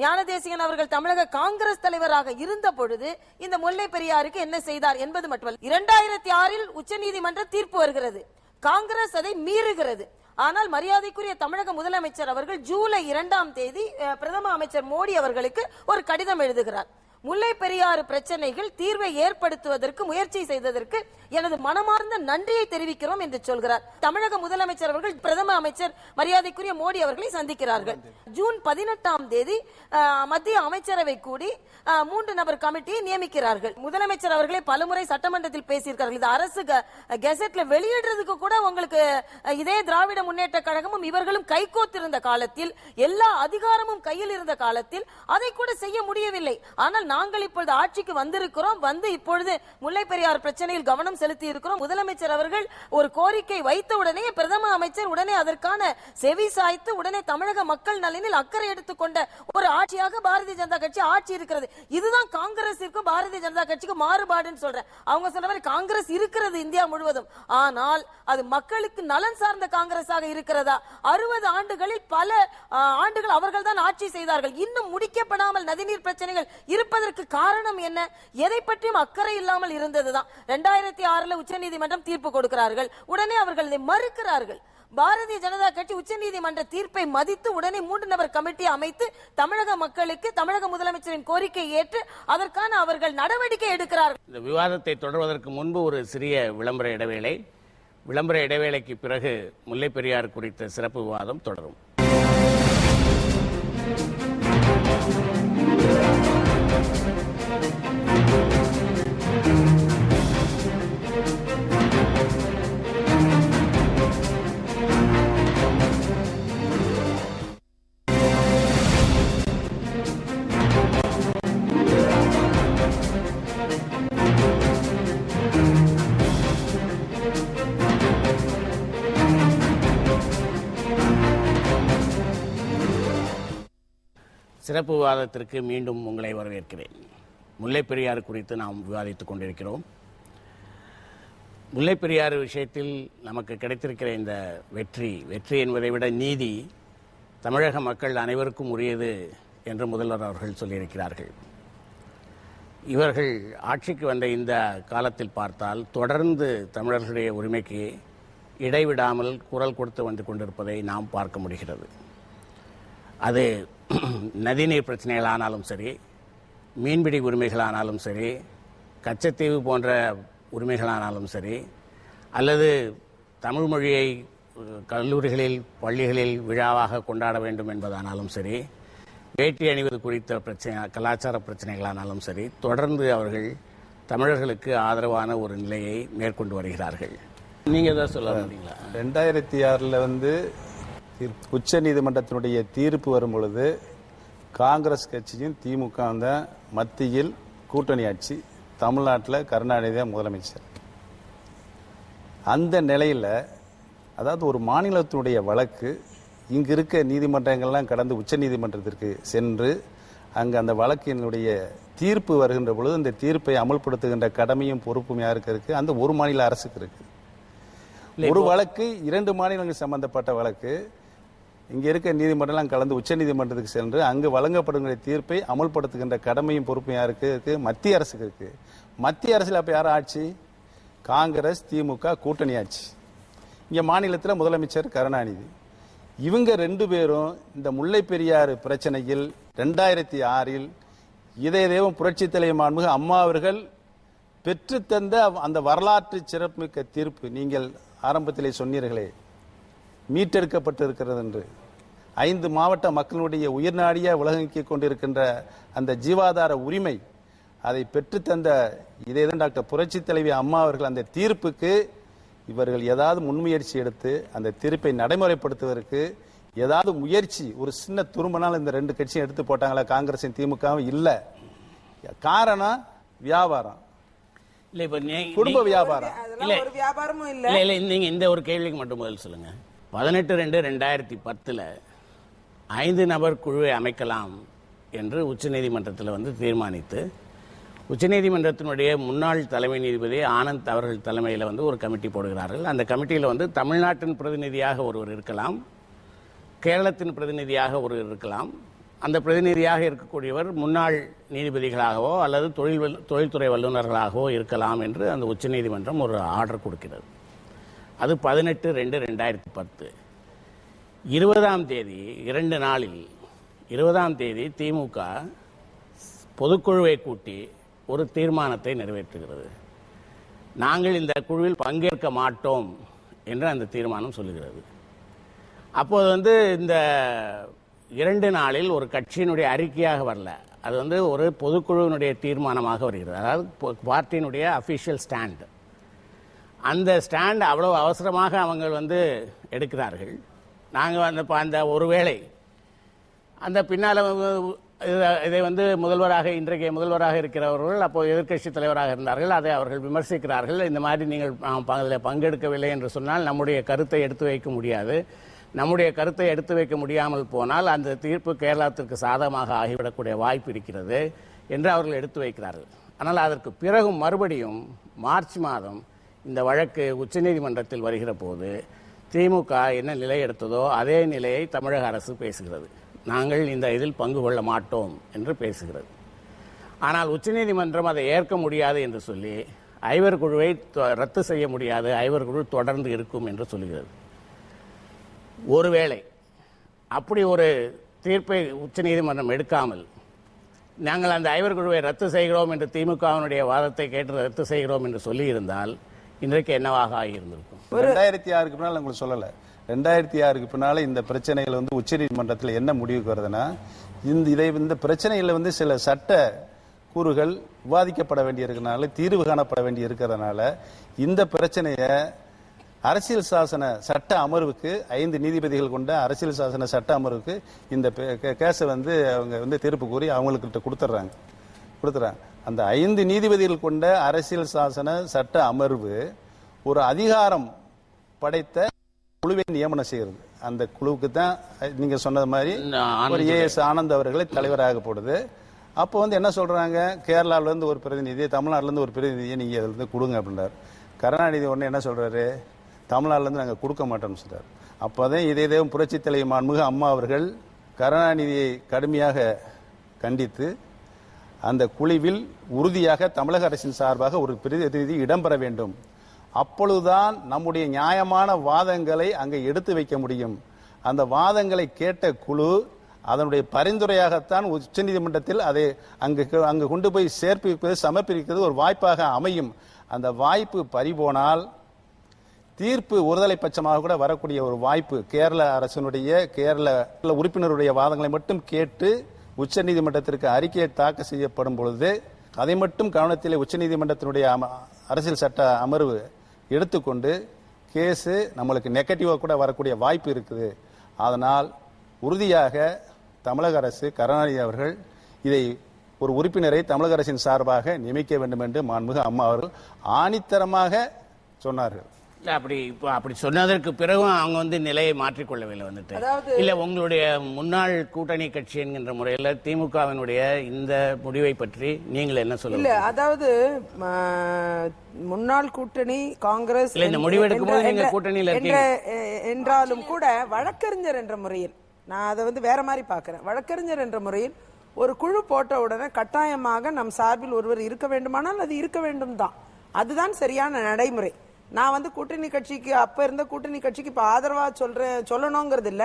ஞானதேசிகன் அவர்கள் தமிழக காங்கிரஸ் தலைவராக இருந்த பொழுது இந்த முல்லை பெரியாருக்கு என்ன செய்தார் என்பது மட்டுமல்ல. 2006 உச்சநீதிமன்ற தீர்ப்பு வருகிறது, காங்கிரஸ் அதை மீறுகிறது. ஆனால் மரியாதைக்குரிய தமிழக முதலமைச்சர் அவர்கள் ஜூலை 2ஆம் தேதி பிரதம அமைச்சர் மோடி அவர்களுக்கு ஒரு கடிதம் எழுதுகிறார். முல்லை பெரியாறு பிரச்சனைகள் தீர்வை ஏற்படுத்துவதற்கு முயற்சி செய்ததற்கு எனது மனமார்ந்த நன்றியை தெரிவிக்கிறோம் என்று சொல்கிறார். தமிழக முதலமைச்சர் அவர்கள் பிரதம அமைச்சர் மரியாதைக்குரிய மோடி அவர்களை சந்திக்கிறார்கள். ஜூன் 18ஆம் தேதி மத்திய அமைச்சரவை கூடி 3 நபர் கமிட்டியை நியமிக்கிறார்கள். முதலமைச்சர் அவர்களே பலமுறை சட்டமன்றத்தில் பேசியிருக்கிறார்கள். இது அரசு கெசட்ல வெளியிடுறதுக்கு கூட உங்களுக்கு இதே திராவிட முன்னேற்ற கழகமும் இவர்களும் கைகோத்திருந்த காலத்தில், எல்லா அதிகாரமும் கையில் இருந்த காலத்தில் அதை கூட செய்ய முடியவில்லை. ஆனால் நாங்கள் இப்பொழுது ஆட்சிக்கு வந்திருக்கிறோம், வந்து இப்பொழுது முல்லை பெரியாறு பிரச்சனையில் கவனம் செலுத்தி இருக்கிறோம். முதலமைச்சர் அவர்கள் ஒரு கோரிக்கை வைத்த உடனே பிரதம அமைச்சர் உடனே அதற்கான செவி சாய்த்து உடனே தமிழக மக்கள் நலனில் அக்கறை எடுத்துக்கொண்ட ஒரு ஆட்சியாக பாரதிய ஜனதா கட்சி ஆட்சி இருக்கிறது. இதுதான் காங்கிரஸிற்கும் பாரதிய ஜனதா கட்சிக்கு மாறுபாடுன்னு சொல்றேன். அவங்க சொன்ன மாதிரி காங்கிரஸ் இருக்கிறது இந்தியா முழுவதும், ஆனால் அது மக்களுக்கு நலன் சார்ந்த காங்கிரஸாக இருக்கிறதா? 60 ஆண்டுகளில் பல ஆண்டுகள் அவர்கள் தான் ஆட்சி செய்தார்கள். இன்னும் முடிக்கப்படாமல் நதிநீர் பிரச்சனைகள் இருப்பதற்கு காரணம் என்ன? எதை பற்றியும் அக்கறை இல்லாமல் இருந்ததுதான். 2006 உச்சநீதிமன்றம் தீர்ப்பு கொடுக்கிறார்கள், உடனே அவர்கள் இதை மறுக்கிறார்கள். பாரதிய ஜனதா கட்சி உச்சநீதிமன்ற தீர்ப்பை மதித்து உடனே 3 நபர் கமிட்டி அமைத்து தமிழக மக்களுக்கு தமிழக முதலமைச்சரின் கோரிக்கை ஏற்று அதற்கான அவர்கள் நடவடிக்கை எடுக்கிறார்கள். இந்த விவாதத்தை தொடர்வதற்கு முன்பு ஒரு சிறிய விளம்பர இடைவேளை. விளம்பர இடைவேளைக்கு பிறகு முல்லை பெரியாறு குறித்த சிறப்பு விவாதம் தொடரும். சிறப்பு விவாதத்திற்கு மீண்டும் உங்களை வரவேற்கிறேன். முல்லை பெரியாறு குறித்து நாம் விவாதித்துக் கொண்டிருக்கிறோம். முல்லை பெரியாறு விஷயத்தில் நமக்கு கிடைத்திருக்கிற இந்த வெற்றி என்பதை விட நீதி தமிழக மக்கள் அனைவருக்கும் உரியது என்று முதல்வர் அவர்கள் சொல்லியிருக்கிறார்கள். இவர்கள் ஆட்சிக்கு வந்த இந்த காலத்தில் பார்த்தால் தொடர்ந்து தமிழர்களுடைய உரிமைக்கு இடைவிடாமல் குரல் கொடுத்து வந்து கொண்டிருப்பதை நாம் பார்க்க முடிகிறது. அது நதிநீர் பிரச்சனைகளானாலும் சரி, மீன்பிடி உரிமைகளானாலும் சரி, கச்சத்தீவு போன்ற உரிமைகளானாலும் சரி, அல்லது தமிழ் மொழியை கல்லூரிகளில் பள்ளிகளில் விழாவாக கொண்டாட வேண்டும் என்பதானாலும் சரி, வேட்டி அணிவது குறித்த பிரச்சனை கலாச்சார பிரச்சனைகளானாலும் சரி, தொடர்ந்து அவர்கள் தமிழர்களுக்கு ஆதரவான ஒரு நிலையை மேற்கொண்டு வருகிறார்கள். நீங்க தான் சொல்ல முடியுங்களா? 2006 உச்ச நீதிமன்றத்தினுடைய தீர்ப்பு வரும் பொழுது காங்கிரஸ் கட்சியும் திமுக தான் மத்தியில் கூட்டணி ஆட்சி, தமிழ்நாட்டில் கருணாநிதி தான் முதலமைச்சர். அந்த நிலையில் அதாவது ஒரு மாநிலத்தினுடைய வழக்கு இங்கு இருக்க நீதிமன்றங்கள்லாம் கடந்து உச்ச நீதிமன்றத்திற்கு சென்று அங்கு அந்த வழக்கினுடைய தீர்ப்பு வருகின்ற பொழுது அந்த தீர்ப்பை அமல்படுத்துகின்ற கடமையும் பொறுப்பும் யாருக்கு இருக்கு? அந்த ஒரு மாநில அரசுக்கு இருக்கு. ஒரு வழக்கு 2 மாநிலங்கள் சம்பந்தப்பட்ட வழக்கு இங்க இருக்க நீதிமன்றம் கலந்து உச்ச நீதிமன்றத்துக்கு சென்று அங்கு வழங்கப்படுகிற தீர்ப்பை அமல்படுத்துகின்ற கடமையும் பொறுப்பும் யாருக்கு இருக்கு? மத்திய அரசுக்கு இருக்கு. மத்திய அரசில் அப்ப யார் ஆட்சி? காங்கிரஸ் திமுக கூட்டணி ஆட்சி. இங்க மாநிலத்தில் முதலமைச்சர் கருணாநிதி. இவங்க 2 பேரும் இந்த முல்லை பெரியாறு பிரச்சனையில் 2006 இதய தெய்வம் புரட்சி தலைவர் மாண்புமிகு அம்மா அவர்கள் பெற்று தந்த அந்த வரலாற்று சிறப்புமிக்க தீர்ப்பு நீங்கள் ஆரம்பத்திலே சொன்னீர்களே, மீட்டெடுக்கப்பட்டிருக்கிறது என்று 5 மாவட்ட மக்களுடைய உயிர்நாடிய உலகிக் கொண்டிருக்கின்ற அந்த ஜீவாதார உரிமை அதை பெற்றுத்தந்த இதேதான் டாக்டர் புரட்சி தலைவி அம்மா அவர்கள் அந்த தீர்ப்புக்கு இவர்கள் ஏதாவது முன்முயற்சி எடுத்து அந்த தீர்ப்பை நடைமுறைப்படுத்துவதற்கு ஏதாவது முயற்சி ஒரு சின்ன துரும்பனால் இந்த 2 கட்சியும் எடுத்து போட்டாங்களா? காங்கிரஸும் திமுகவும் இல்ல. காரணம் வியாபாரம், குடும்ப வியாபாரம். நீங்க இந்த ஒரு கேள்விக்கு மட்டும் பதில் சொல்லுங்க. 18/2/2010 5 நபர் குழுவை அமைக்கலாம் என்று உச்சநீதிமன்றத்தில் தீர்மானித்து உச்சநீதிமன்றத்தினுடைய முன்னாள் தலைமை நீதிபதி ஆனந்த் அவர்கள் தலைமையில் ஒரு கமிட்டி போடுகிறார்கள். அந்த கமிட்டியில் தமிழ்நாட்டின் பிரதிநிதியாக ஒருவர் இருக்கலாம், கேரளத்தின் பிரதிநிதியாக ஒருவர் இருக்கலாம். அந்த பிரதிநிதியாக இருக்கக்கூடியவர் முன்னாள் நீதிபதிகளாகவோ அல்லது தொழில்துறை வல்லுநர்களாகவோ இருக்கலாம் என்று அந்த உச்சநீதிமன்றம் ஒரு ஆர்டர் கொடுக்கிறது. அது 18/2/2010. 20ஆம் தேதி 2 நாளில் 20ஆம் தேதி திமுக பொதுக்குழுவை கூட்டி ஒரு தீர்மானத்தை நிறைவேற்றுகிறது. நாங்கள் இந்த குழுவில் பங்கேற்க மாட்டோம் என்று அந்த தீர்மானம் சொல்லுகிறது. அப்போது இந்த 2 நாளில் ஒரு கட்சியினுடைய அறிக்கையாக வரல, அது ஒரு பொதுக்குழுவினுடைய தீர்மானமாக வருகிறது. அதாவது பார்ட்டியினுடைய அபிஷியல் ஸ்டாண்ட். அந்த ஸ்டாண்ட் அவ்வளவு அவசரமாக அவங்க எடுக்கிறார்கள். நாங்கள் அந்த ஒருவேளை அந்த பின்னால் இதை வந்து இன்றைக்கு முதல்வராக இருக்கிறவர்கள் அப்போ எதிர்க்கட்சி தலைவராக இருந்தார்கள், அதை அவர்கள் விமர்சிக்கிறார்கள். இந்த மாதிரி நீங்கள் அதில் பங்கெடுக்கவில்லை என்று சொன்னால் நம்முடைய கருத்தை எடுத்து வைக்க முடியாது. நம்முடைய கருத்தை எடுத்து வைக்க முடியாமல் போனால் அந்த தீர்ப்பு கேரளத்திற்கு சாதகமாக ஆகிவிடக்கூடிய வாய்ப்பு இருக்கிறது என்று அவர்கள் எடுத்து வைக்கிறார்கள். ஆனால் அதற்கு பிறகும் மறுபடியும் மார்ச் மாதம் இந்த வழக்கு உச்சநீதிமன்றத்தில் வருகிற போது திமுக என்ன நிலை எடுத்ததோ அதே நிலையை தமிழக அரசு பேசுகிறது. நாங்கள் இந்த இதில் பங்கு கொள்ள மாட்டோம் என்று பேசுகிறது. ஆனால் உச்சநீதிமன்றம் அதை ஏற்க முடியாது என்று சொல்லி ஐவர் குழுவை ரத்து செய்ய முடியாது, ஐவர் குழு தொடர்ந்து இருக்கும் என்று சொல்கிறது. ஒருவேளை அப்படி ஒரு தீர்ப்பை உச்சநீதிமன்றம் எடுக்காமல் நாங்கள் அந்த ஐவர் குழுவை ரத்து செய்கிறோம் என்று திமுகவினுடைய வாதத்தை கேட்டு ரத்து செய்கிறோம் என்று சொல்லியிருந்தால் இன்றைக்கு என்னவாக ஆகியிருந்திருக்கும்? 2006க்கு பின்னால் உங்களுக்கு சொல்லலை. 2006க்கு பின்னால இந்த பிரச்சனைகள் வந்து உச்சநீதிமன்றத்தில் என்ன முடிவுக்கு வருதுன்னா, இந்த பிரச்சனையில் சில சட்ட கூறுகள் விவாதிக்கப்பட வேண்டியிருக்கிறதுனால, தீர்வு காணப்பட வேண்டி இருக்கிறதுனால இந்த பிரச்சனையை அரசியல் சாசன சட்ட அமர்வுக்கு 5 நீதிபதிகள் கொண்ட அரசியல் சாசன சட்ட அமர்வுக்கு இந்த கேஸை அவங்க தீர்ப்பு கூறி அவங்கக்கிட்ட கொடுத்துட்றாங்க. அந்த 5 நீதிபதிகள் கொண்ட அரசியல் சாசன சட்ட அமர்வு ஒரு அதிகாரம் படைத்த குழுவை நியமனம் செய்கிறது. அந்த குழுவுக்கு தான் நீங்க சொன்னது மாதிரி ஒரு ஏஎஸ் ஆனந்த் அவர்களை தலைவராக போடுது. அப்போ என்ன சொல்றாங்க, கேரளாவில இருந்து ஒரு பிரதிநிதி, தமிழ்நாட்டில இருந்து ஒரு பிரதிநிதியை நீங்க அதுல இருந்து கொடுங்க அப்படின்றார். கருணாநிதி உடனே என்ன சொல்றாரு, தமிழ்நாட்டில இருந்து நாங்க கொடுக்க மாட்டோம்னு சொல்றாரு. அப்போதான் இதே புரட்சி தலைவி மாண்புமிகு அம்மா அவர்கள் கருணாநிதியை கடுமையாக கண்டித்து அந்த குழுவில் உறுதியாக தமிழக அரசின் சார்பாக ஒரு பிரதிநிதி இடம்பெற வேண்டும், அப்பொழுதுதான் நம்முடைய நியாயமான வாதங்களை அங்கே எடுத்து வைக்க முடியும். அந்த வாதங்களை கேட்ட குழு அதனுடைய பரிந்துரையாகத்தான் உச்சநீதிமன்றத்தில் அதை அங்கு கொண்டு போய் சேர்ப்பிப்பது, சமர்ப்பிக்கிறது ஒரு வாய்ப்பாக அமையும். அந்த வாய்ப்பு பறிபோனால் தீர்ப்பு ஒருதலை பட்சமாக கூட வரக்கூடிய ஒரு வாய்ப்பு கேரள அரசினுடைய கேரள உறுப்பினருடைய வாதங்களை மட்டும் கேட்டு உச்சநீதிமன்றத்திற்கு அறிக்கையை தாக்கல் செய்யப்படும் பொழுது அதை மட்டும் கவனத்தில் உச்சநீதிமன்றத்தினுடைய அரசியல் சட்ட அமர்வு எடுத்துக்கொண்டு கேஸு நம்மளுக்கு நெகட்டிவாக கூட வரக்கூடிய வாய்ப்பு இருக்குது. அதனால் உறுதியாக தமிழக அரசு, கருணாநிதி அவர்கள் இதை ஒரு உறுப்பினரை தமிழக அரசின் சார்பாக நியமிக்க வேண்டும் என்று மாண்புமிகு அம்மா அவர்கள் ஆணித்தரமாக சொன்னார்கள். அப்படி சொன்னதற்கு பிறகும் அவங்க நிலையை மாற்றிக்கொள்ளவில்லை. இல்ல உங்களுடைய முன்னாள் கூட்டணி கட்சி என்கின்ற முறையில் திமுகவினுடைய இந்த முடிவை பற்றி நீங்கள் என்ன சொல்ல? இல்ல, அதாவது முன்னாள் கூட்டணி காங்கிரஸ் இந்த முடிவெடுக்கும் போது நீங்க கூட்டணியில் என்றாலும் கூட வழக்கறிஞர் என்ற முறையில் நான் அதை வேற மாதிரி பாக்குறேன். வழக்கறிஞர் என்ற முறையில் ஒரு குழு போட்ட உடனே கட்டாயமாக நம் சார்பில் ஒருவர் இருக்க வேண்டுமானால் அது இருக்க வேண்டும் தான். அதுதான் சரியான நடைமுறை. நான் கூட்டணி கட்சிக்கு அப்ப இருந்த கூட்டணி கட்சிக்கு இப்ப ஆதரவா சொல்லணுங்கிறது இல்ல.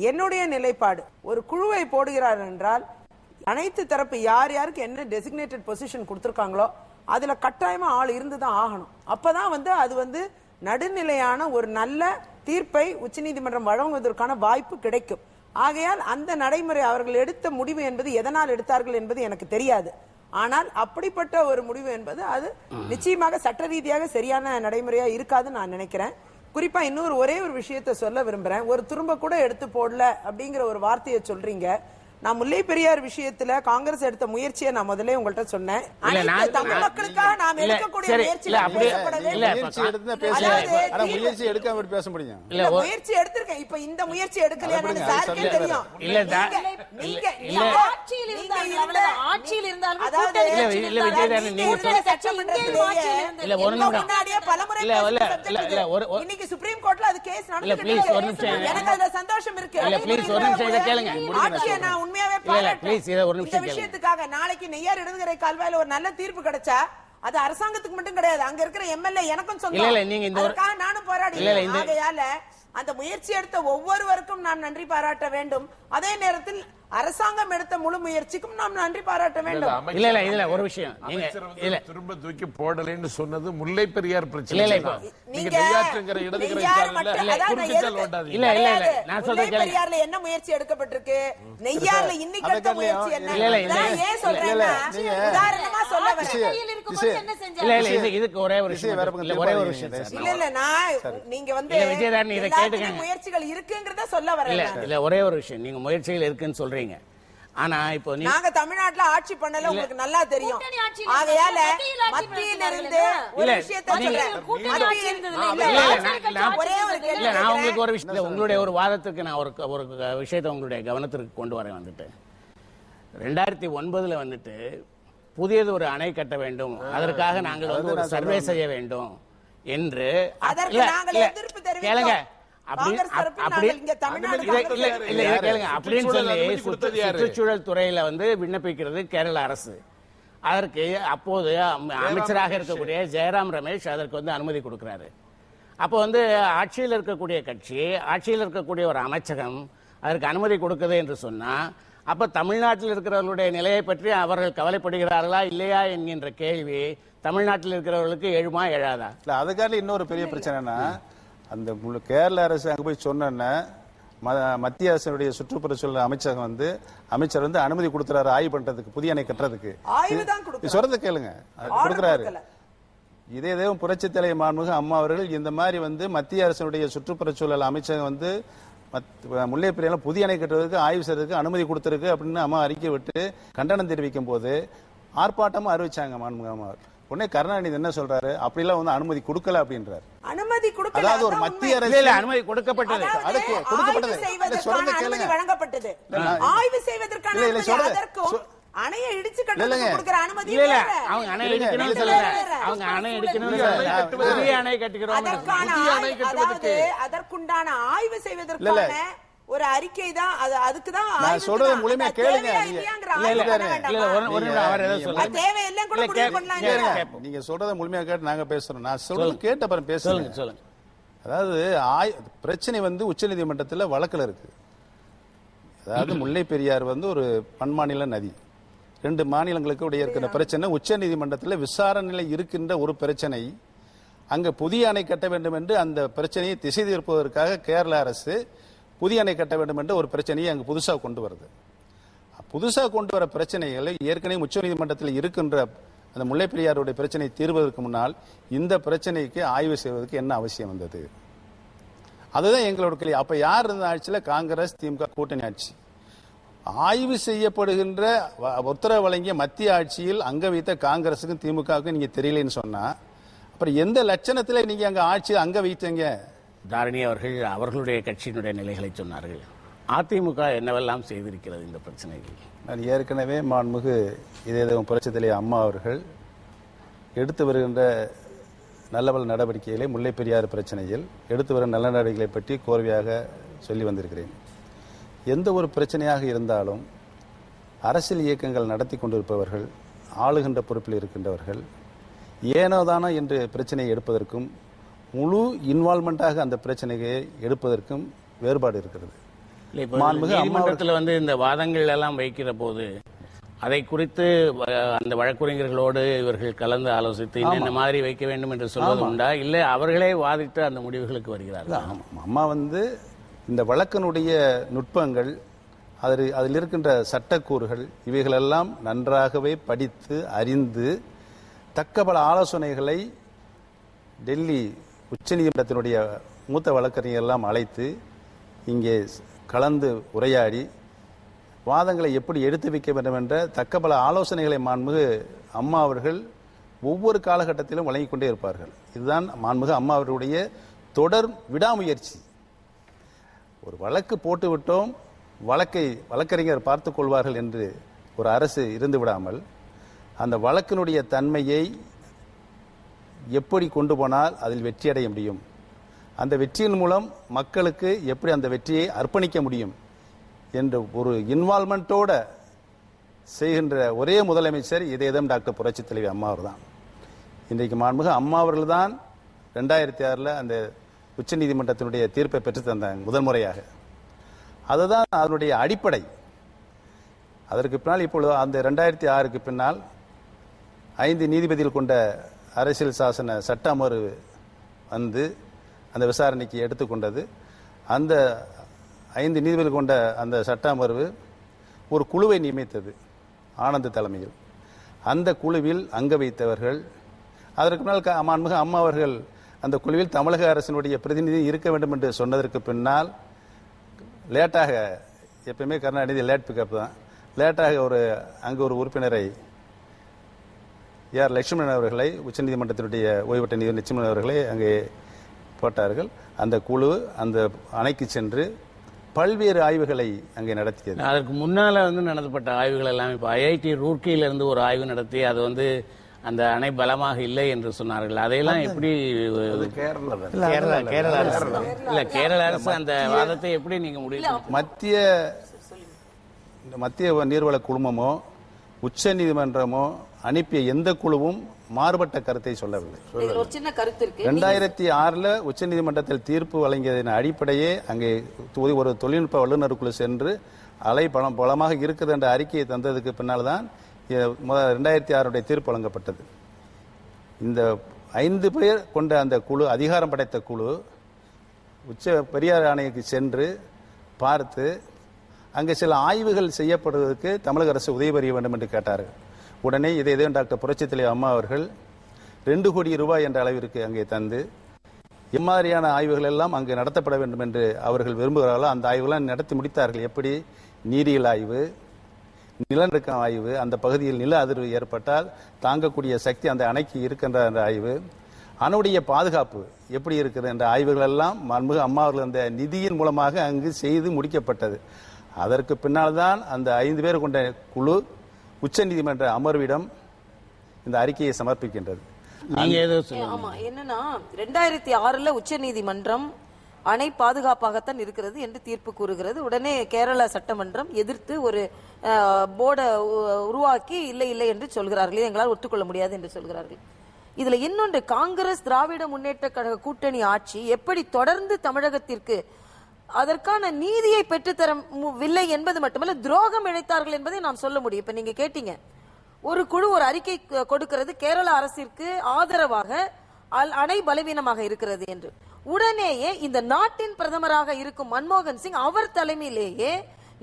என்னுடைய நிலைப்பாடு, ஒரு குழுவை போடுகிறார் என்றால் அனைத்து தரப்பு யார் யாருக்கு என்ன டெசிக்னேட்டட் பொசிஷன் கொடுத்திருக்காங்களோ அதுல கட்டாயமா ஆள் இருந்துதான் ஆகணும். அப்பதான் அது நடுநிலையான ஒரு நல்ல தீர்ப்பை உச்சநீதிமன்றம் வழங்குவதற்கான வாய்ப்பு கிடைக்கும். ஆகையால் அந்த நடைமுறை அவர்கள் எடுத்த முடிவு என்பது எதனால் எடுத்தார்கள் என்பது எனக்கு தெரியாது. ஆனால் அப்படிப்பட்ட ஒரு முடிவு என்பது அது நிச்சயமாக சட்ட ரீதியாக சரியான நடைமுறையா இருக்காதுன்னு நான் நினைக்கிறேன். குறிப்பா இன்னொரு ஒரே ஒரு விஷயத்தை சொல்ல விரும்புறேன். ஒரு துரும்ப கூட எடுத்து போடல அப்படிங்கிற ஒரு வார்த்தையை சொல்றீங்க. நான் முல்லை பெரியார் விஷயத்துல காங்கிரஸ் எடுத்த முயற்சியை நான் முதல்ல உங்கள்கிட்ட சொன்னேன். தமிழ் மக்களுக்காக நாம் எடுக்கக்கூடிய முயற்சி எடுக்காம பேச முடியும். முயற்சி எடுத்திருக்கேன். இப்ப இந்த முயற்சி எடுக்கலையான்னு சாருக்கே தெரியும். இன்னைக்கு சுப்ரீம் கோர்ட்ல அது கேஸ் நடந்துட்டு எனக்கு அதுல சந்தோஷம் இருக்கு. இந்த விஷயத்துக்காக நாளைக்கு நெய்யார் இடதுகரை கால்வாயில ஒரு நல்ல தீர்ப்பு கிடைச்சா அது அரசாங்கத்துக்கு மட்டும் கிடையாது, அங்க இருக்கிற எம்எல்ஏ எனக்கும் சொந்தம், நானும் போராடி. ஆகையால அந்த முயற்சி எடுத்த ஒவ்வொருவருக்கும் நான் நன்றி பாராட்ட வேண்டும். அதே நேரத்தில் அரசாங்கம் எடுத்த முழு முயற்சிக்கும் நாம் நன்றி பாராட்ட வேண்டும். இல்ல ஒரு விஷயம், திரும்ப தூக்கி போடலன்னு சொன்னது முல்லை பெரியார் பிரச்சனை. பெரியார்ல என்ன முயற்சி எடுக்கப்பட்டிருக்கு, நெய்யார்ல இன்னைக்கு எடுத்த முயற்சி என்ன, ஏன் சொல்றேன்னா உதாரணமா சொல்ல வரேன். இதுக்கு ஒரே ஒரு விஷயம், இல்ல நான் நீங்க முயற்சிகள் இருக்குங்கிறத சொல்ல வரேன். இல்ல ஒரே ஒரு விஷயம், நீங்க முயற்சிகள் இருக்குன்னு சொல்றீங்க. ஆனா இப்போ நாங்க தமிழ்நாட்டுல ஆட்சி பண்ணல, உங்களுக்கு நல்லா தெரியும். கூட்டணி ஆட்சியில ஆகையால மத்தியில் ஆட்சி மத்தியில் பண்ணல. இருந்து ஒரு இல்ல, விஷயத்தை சொல்றேன். கூட்டணி ஆட்சி இருந்தது இல்ல. இல்ல, இல்ல, இல்ல, நான் ஒரே ஒரு கேள்வி இல்ல, நான் கேட்கிறேன். உங்களுக்கு ஒரு விஷயம் உங்களுடைய ஒரு வாதத்துக்கு நான் ஒரு விஷயத்தை உங்களுடைய கவனத்திற்கு கொண்டு வரேன். வந்துட்டு 2009 வந்துட்டு புதியது ஒரு அணை கட்ட வேண்டும், அதற்காக நாங்கள் வந்து ஒரு சர்வே செய்ய வேண்டும் என்று அதற்கு நாங்கள் எதிர்ப்பு தெரிவித்தோம். கேளுங்க, காங்கிரஸ் தரப்பில் நாங்கள் இங்க தமிழ்நாடு அப்படின்னு சொல்லி சுற்றுச்சூழல் துறையில வந்து விண்ணப்பிக்கிறது கேரள அரசு. அதற்கு அப்போது அமைச்சராக இருக்கக்கூடிய ஜெயராம் ரமேஷ் அதற்கு வந்து அனுமதி கொடுக்கிறாரு. அப்போ வந்து ஆட்சியில் இருக்கக்கூடிய கட்சி, ஆட்சியில் இருக்கக்கூடிய ஒரு அமைச்சகம் அதற்கு அனுமதி கொடுக்குது என்று சொன்னா, அப்ப தமிழ்நாட்டில் இருக்கிறவர்களுடைய நிலையை பற்றி அவர்கள் கவலைப்படுகிறார்களா இல்லையா என்கின்ற கேள்வி தமிழ்நாட்டில் இருக்கிறவர்களுக்கு எழுமா எழாதா? இல்ல, அதுக்காக இன்னொரு பெரிய பிரச்சனைனா, அந்த கேரள அரசு அங்க போய் சொன்ன மத்திய அரசுடைய சுற்றுப்புறச்சூழல் அமைச்சகம் வந்து அமைச்சர் வந்து அனுமதி கொடுத்துறாரு ஆய்வு பண்றதுக்கு, புதிய அணை கட்டுறதுக்கு. சொல்றத கேளுங்க, கொடுக்கிறாரு. இதே புரட்சி தலைவர் மாண்புமிகு அம்மா அவர்கள் இந்த மாதிரி வந்து மத்திய அரசுடைய சுற்றுப்புறச்சூழல் அமைச்சகம் வந்து முல்லை பெரியாறுல புதிய அணை கட்டுறதுக்கு ஆய்வு செய்யறதுக்கு அனுமதி கொடுத்திருக்கு அப்படின்னு அம்மா அறிக்கை விட்டு கண்டனம் தெரிவிக்கும் போது ஆர்ப்பாட்டமும் அறிவிச்சாங்க மாண்புமிகு அம்மா. உடனே கருணாநிதி என்ன சொல்றாரு, அப்படிலாம் வந்து அனுமதி கொடுக்கல அப்படின்றாரு. அனுமதி கொடுக்கல, அதாவது ஒரு மத்திய அரசு அனுமதி கொடுக்கப்பட்டது, அதுக்கு கொடுக்கப்பட்டது, அனுமதி வழங்கப்பட்டது, ஆய்வு செய்வதற்கான அதற்கும் அணையை இடிச்சு கட்டுறதுக்கு கொடுக்கிற அனுமதி இல்ல. அவங்க அணை இடிக்கணும்னு சொல்லல, அவங்க அணை இடிக்கணும்னு சொல்லல, புதிய அணை கட்டிக்கிறோம். அதற்குண்டான ஆய்வு செய்வதற்கான ஒரு அறிக்கை தான், அதுக்கு தான் நான் சொல்றது முழுமையா கேளுங்க. நீங்க சொல்றத முழுமையா கேட்டு நாங்க பேசுறோம். நான் சொல்றது கேட்ட அப்புறம் பேசுறேன். சொல்லுங்க. அதாவது பிரச்சனை வந்து உச்சநீதிமன்றத்தில் வழக்கில் இருக்கு. அதாவது முல்லை பெரியாறு வந்து ஒரு பன்மாநில நதி, 2 மாநிலங்களுக்கு இடையே இருக்கிற பிரச்சனை உச்சநீதிமன்றத்தில் விசாரணையில் இருக்கின்ற ஒரு பிரச்சனை. அங்க புதிய அணை கட்ட வேண்டும் என்று அந்த பிரச்சனையை திசை திருப்பதற்காக கேரள அரசு புதிய அணை கட்ட வேண்டும் என்ற ஒரு பிரச்சனையை அங்கு புதுசாக கொண்டு வருது. புதுசாக கொண்டு வர பிரச்சனைகளை ஏற்கனவே உச்சநீதிமன்றத்தில் இருக்கின்ற அந்த முல்லை பெரியாருடைய பிரச்சனை தீர்வதற்கு முன்னால் இந்த பிரச்சனைக்கு ஆய்வு செய்வதற்கு என்ன அவசியம் வந்தது? அதுதான் எங்களோட கேள்வி. அப்ப யார் இருந்த ஆட்சியில்? காங்கிரஸ் திமுக கூட்டணி ஆட்சி. ஆய்வு செய்யப்படுகின்ற உத்தரவு வழங்கிய மத்திய ஆட்சியில் அங்க வைத்த காங்கிரசுக்கும் திமுகவுக்கும் நீங்க தெரியலன்னு சொன்னா அப்புறம் எந்த லட்சணத்துல நீங்க அங்க ஆட்சி அங்க வைத்தீங்க? தாரணி அவர்கள் அவர்களுடைய கட்சியினுடைய நிலைகளை சொன்னார்கள். அதிமுக என்னவெல்லாம் செய்திருக்கிறது இந்த பிரச்சனைக்கு? நான் ஏற்கனவே மாண்புமிகு இதே புரட்சித் தலைவர் அம்மா அவர்கள் எடுத்து வருகின்ற நல்ல பல நடவடிக்கைகளை முல்லை பெரியாறு பிரச்சனையில் எடுத்து வரும் நல்ல நடவடிக்கைகளை பற்றி கோர்வையாக சொல்லி வந்திருக்கிறேன். எந்த ஒரு பிரச்சனையாக இருந்தாலும் அரசியல் இயக்கங்கள் நடத்தி கொண்டிருப்பவர்கள், ஆளுகின்ற பொறுப்பில் இருக்கின்றவர்கள் ஏனோதானோ என்று பிரச்சனையை எடுப்பதற்கும் முழு இன்வால்மெண்டாக அந்த பிரச்சனையை எடுப்பதற்கும் வேறுபாடு இருக்கிறது. நீதிமன்றத்தில் வந்து இந்த வாதங்கள் எல்லாம் வைக்கிற போது அதை குறித்து அந்த வழக்குரைஞர்களோடு இவர்கள் கலந்து ஆலோசித்து இந்த மாதிரி வைக்க வேண்டும் என்று சொல்வது உண்டா, இல்லை அவர்களே வாதிட்டு அந்த முடிவுகளுக்கு வருகிறார்கள்? அம்மா வந்து இந்த வழக்கினுடைய நுட்பங்கள், அதில் இருக்கின்ற சட்டக்கூறுகள் இவைகளெல்லாம் நன்றாகவே படித்து அறிந்து தக்க பல ஆலோசனைகளை டெல்லி உச்சநீதிமன்றத்தினுடைய மூத்த வழக்கறிஞர் எல்லாம் அழைத்து இங்கே கலந்து உரையாடி வாதங்களை எப்படி எடுத்து வைக்க வேண்டும் என்ற தக்க பல ஆலோசனைகளை மாண்புமிகு அம்மா அவர்கள் ஒவ்வொரு காலகட்டத்திலும் வழங்கிக் கொண்டே இருப்பார்கள். இதுதான் மாண்புமிகு அம்மா அவர்களுடைய தொடர் விடாமுயற்சி. ஒரு வழக்கு போட்டுவிட்டோம், வழக்கறிஞர் பார்த்துக் கொள்வார்கள் என்று ஒரு அரசு இருந்து விடாமல் அந்த வழக்கினுடைய தன்மையை எப்படி கொண்டு போனால் அதில் வெற்றி அடைய முடியும், அந்த வெற்றியின் மூலம் மக்களுக்கு எப்படி அந்த வெற்றியை அர்ப்பணிக்க முடியும் என்ற ஒரு இன்வால்மெண்டோட செய்கின்ற ஒரே முதலமைச்சர் இதேதான் டாக்டர் புரட்சி தலைவி அம்மா அவர் தான். இன்றைக்கு மாண்புமிகு அம்மா அவர்கள் தான் 2006 அந்த உச்சநீதிமன்றத்தினுடைய தீர்ப்பை பெற்று தந்தாங்க முதல் முறையாக. அதுதான் அதனுடைய அடிப்படை. அதற்கு பின்னால் இப்பொழுது அந்த 2006க்கு பின்னால் 5 நீதிபதிகள் கொண்ட அரசியல் சாசன சட்ட அமர்வு வந்து அந்த விசாரணைக்கு எடுத்துக்கொண்டது. அந்த 5 நீதிபதிகள் கொண்ட அந்த சட்ட அமர்வு ஒரு குழுவை நியமித்தது ஆனந்த் தலைமையில். அந்த குழுவில் அங்க வைத்தவர்கள், அதற்கு முன்னால் மாண்புமிகு அம்மா அவர்கள் அந்த குழுவில் தமிழக அரசினுடைய பிரதிநிதி இருக்க வேண்டும் என்று சொன்னதற்கு பின்னால் லேட்டாக, எப்பயுமே கருணாநிதி லேட் பிக்கப் தான், லேட்டாக அங்கு ஒரு உறுப்பினரை ஆர் லட்சுமணன் அவர்களை உச்சநீதிமன்றத்தினுடைய ஓய்வு பெற்ற நீதிபதி லட்சுமணன் அவர்களை அங்கே போட்டார்கள். அந்த குழு அந்த அணைக்கு சென்று பல்வேறு ஆய்வுகளை அங்கே நடத்தியது. அதற்கு முன்னால நடத்தப்பட்ட ஆய்வுகள் எல்லாம் இப்ப ஐஐடி ரூர்க்கியில இருந்து ஒரு ஆய்வு நடத்தி அது அந்த அணை பலமாக இல்லை என்று சொன்னார்கள். அதையெல்லாம் எப்படி கேரள அரசு அந்த வாதத்தை எப்படி நீங்க முடிவு? மத்திய நீர்வள குழுமமோ உச்ச நீதிமன்றமோ அனுப்பிய எந்த குழுவும் மாறுபட்ட கருத்தை சொல்லவில்லை. 2006 உச்ச நீதிமன்றத்தில் தீர்ப்பு வழங்கியதன் அடிப்படையே அங்கே ஒரு தொழில்நுட்ப வல்லுநர் குழு சென்று அலை பலமாக இருக்குது என்ற அறிக்கையை தந்ததுக்கு பின்னால் தான் 2006 தீர்ப்பு வழங்கப்பட்டது. இந்த 5 பேர் கொண்ட அந்த குழு, அதிகாரம் படைத்த குழு, உச்ச பெரியார் ஆணையக்கு சென்று பார்த்து அங்கே சில ஆய்வுகள் செய்யப்படுவதற்கு தமிழக அரசு உதவி புரிய வேண்டும் என்று கேட்டார்கள். உடனே இதை டாக்டர் புரட்சித் தலைவர் அம்மா அவர்கள் 2 கோடி ரூபாய் என்ற அளவிற்கு அங்கே தந்து இம்மாதிரியான ஆய்வுகள் எல்லாம் அங்கு நடத்தப்பட வேண்டும் என்று அவர்கள் விரும்புகிறார்களோ அந்த ஆய்வுகளை நடத்தி முடித்தார்கள். எப்படி? நீரியல் ஆய்வு, நிலநடுக்கம் ஆய்வு, அந்த பகுதியில் நில அதிர்வு ஏற்பட்டால் தாங்கக்கூடிய சக்தி அந்த அணைக்கு இருக்கின்ற என்ற ஆய்வு, அணுடைய பாதுகாப்பு எப்படி இருக்கிறது என்ற ஆய்வுகள் எல்லாம் மாண்புமிகு அம்மா அவர்கள் அந்த நிதியின் மூலமாக அங்கு செய்து முடிக்கப்பட்டது. அதற்கு பின்னால் தான் அந்த 5 பேர் கொண்ட குழு உச்ச நீதிமன்ற அமர்விடம் இந்த அறிக்கையை சமர்ப்பிக்கின்றது. என்னன்னா 2006 உச்ச நீதிமன்றம் அணை பாதுகாப்பாகத்தான் இருக்கிறது என்று தீர்ப்பு கூறுகிறது. உடனே கேரள சட்டமன்றம் எதிர்த்து ஒரு போர்டை உருவாக்கி இல்லை என்று சொல்கிறார்கள். எங்களால் ஒத்துக்கொள்ள முடியாது என்று சொல்கிறார்கள். இதுல இன்னொன்று, காங்கிரஸ் திராவிட முன்னேற்ற கழக கூட்டணி ஆட்சி எப்படி தொடர்ந்து தமிழகத்திற்கு அதற்கான நீதியை பெற்றுத்தரவில்லை என்பது மட்டுமல்ல, துரோகம் இழைத்தார்கள் என்பதை நாம் சொல்ல முடியும். இப்ப நீங்க கேட்டீங்க, ஒரு குழு ஒரு அறிக்கை கொடுக்கிறது கேரள அரசிற்கு ஆதரவாக அணை பலவீனமாக இருக்கிறது என்று. உடனேயே இந்த நாட்டின் பிரதமராக இருக்கும் மன்மோகன் சிங் அவர் தலைமையிலேயே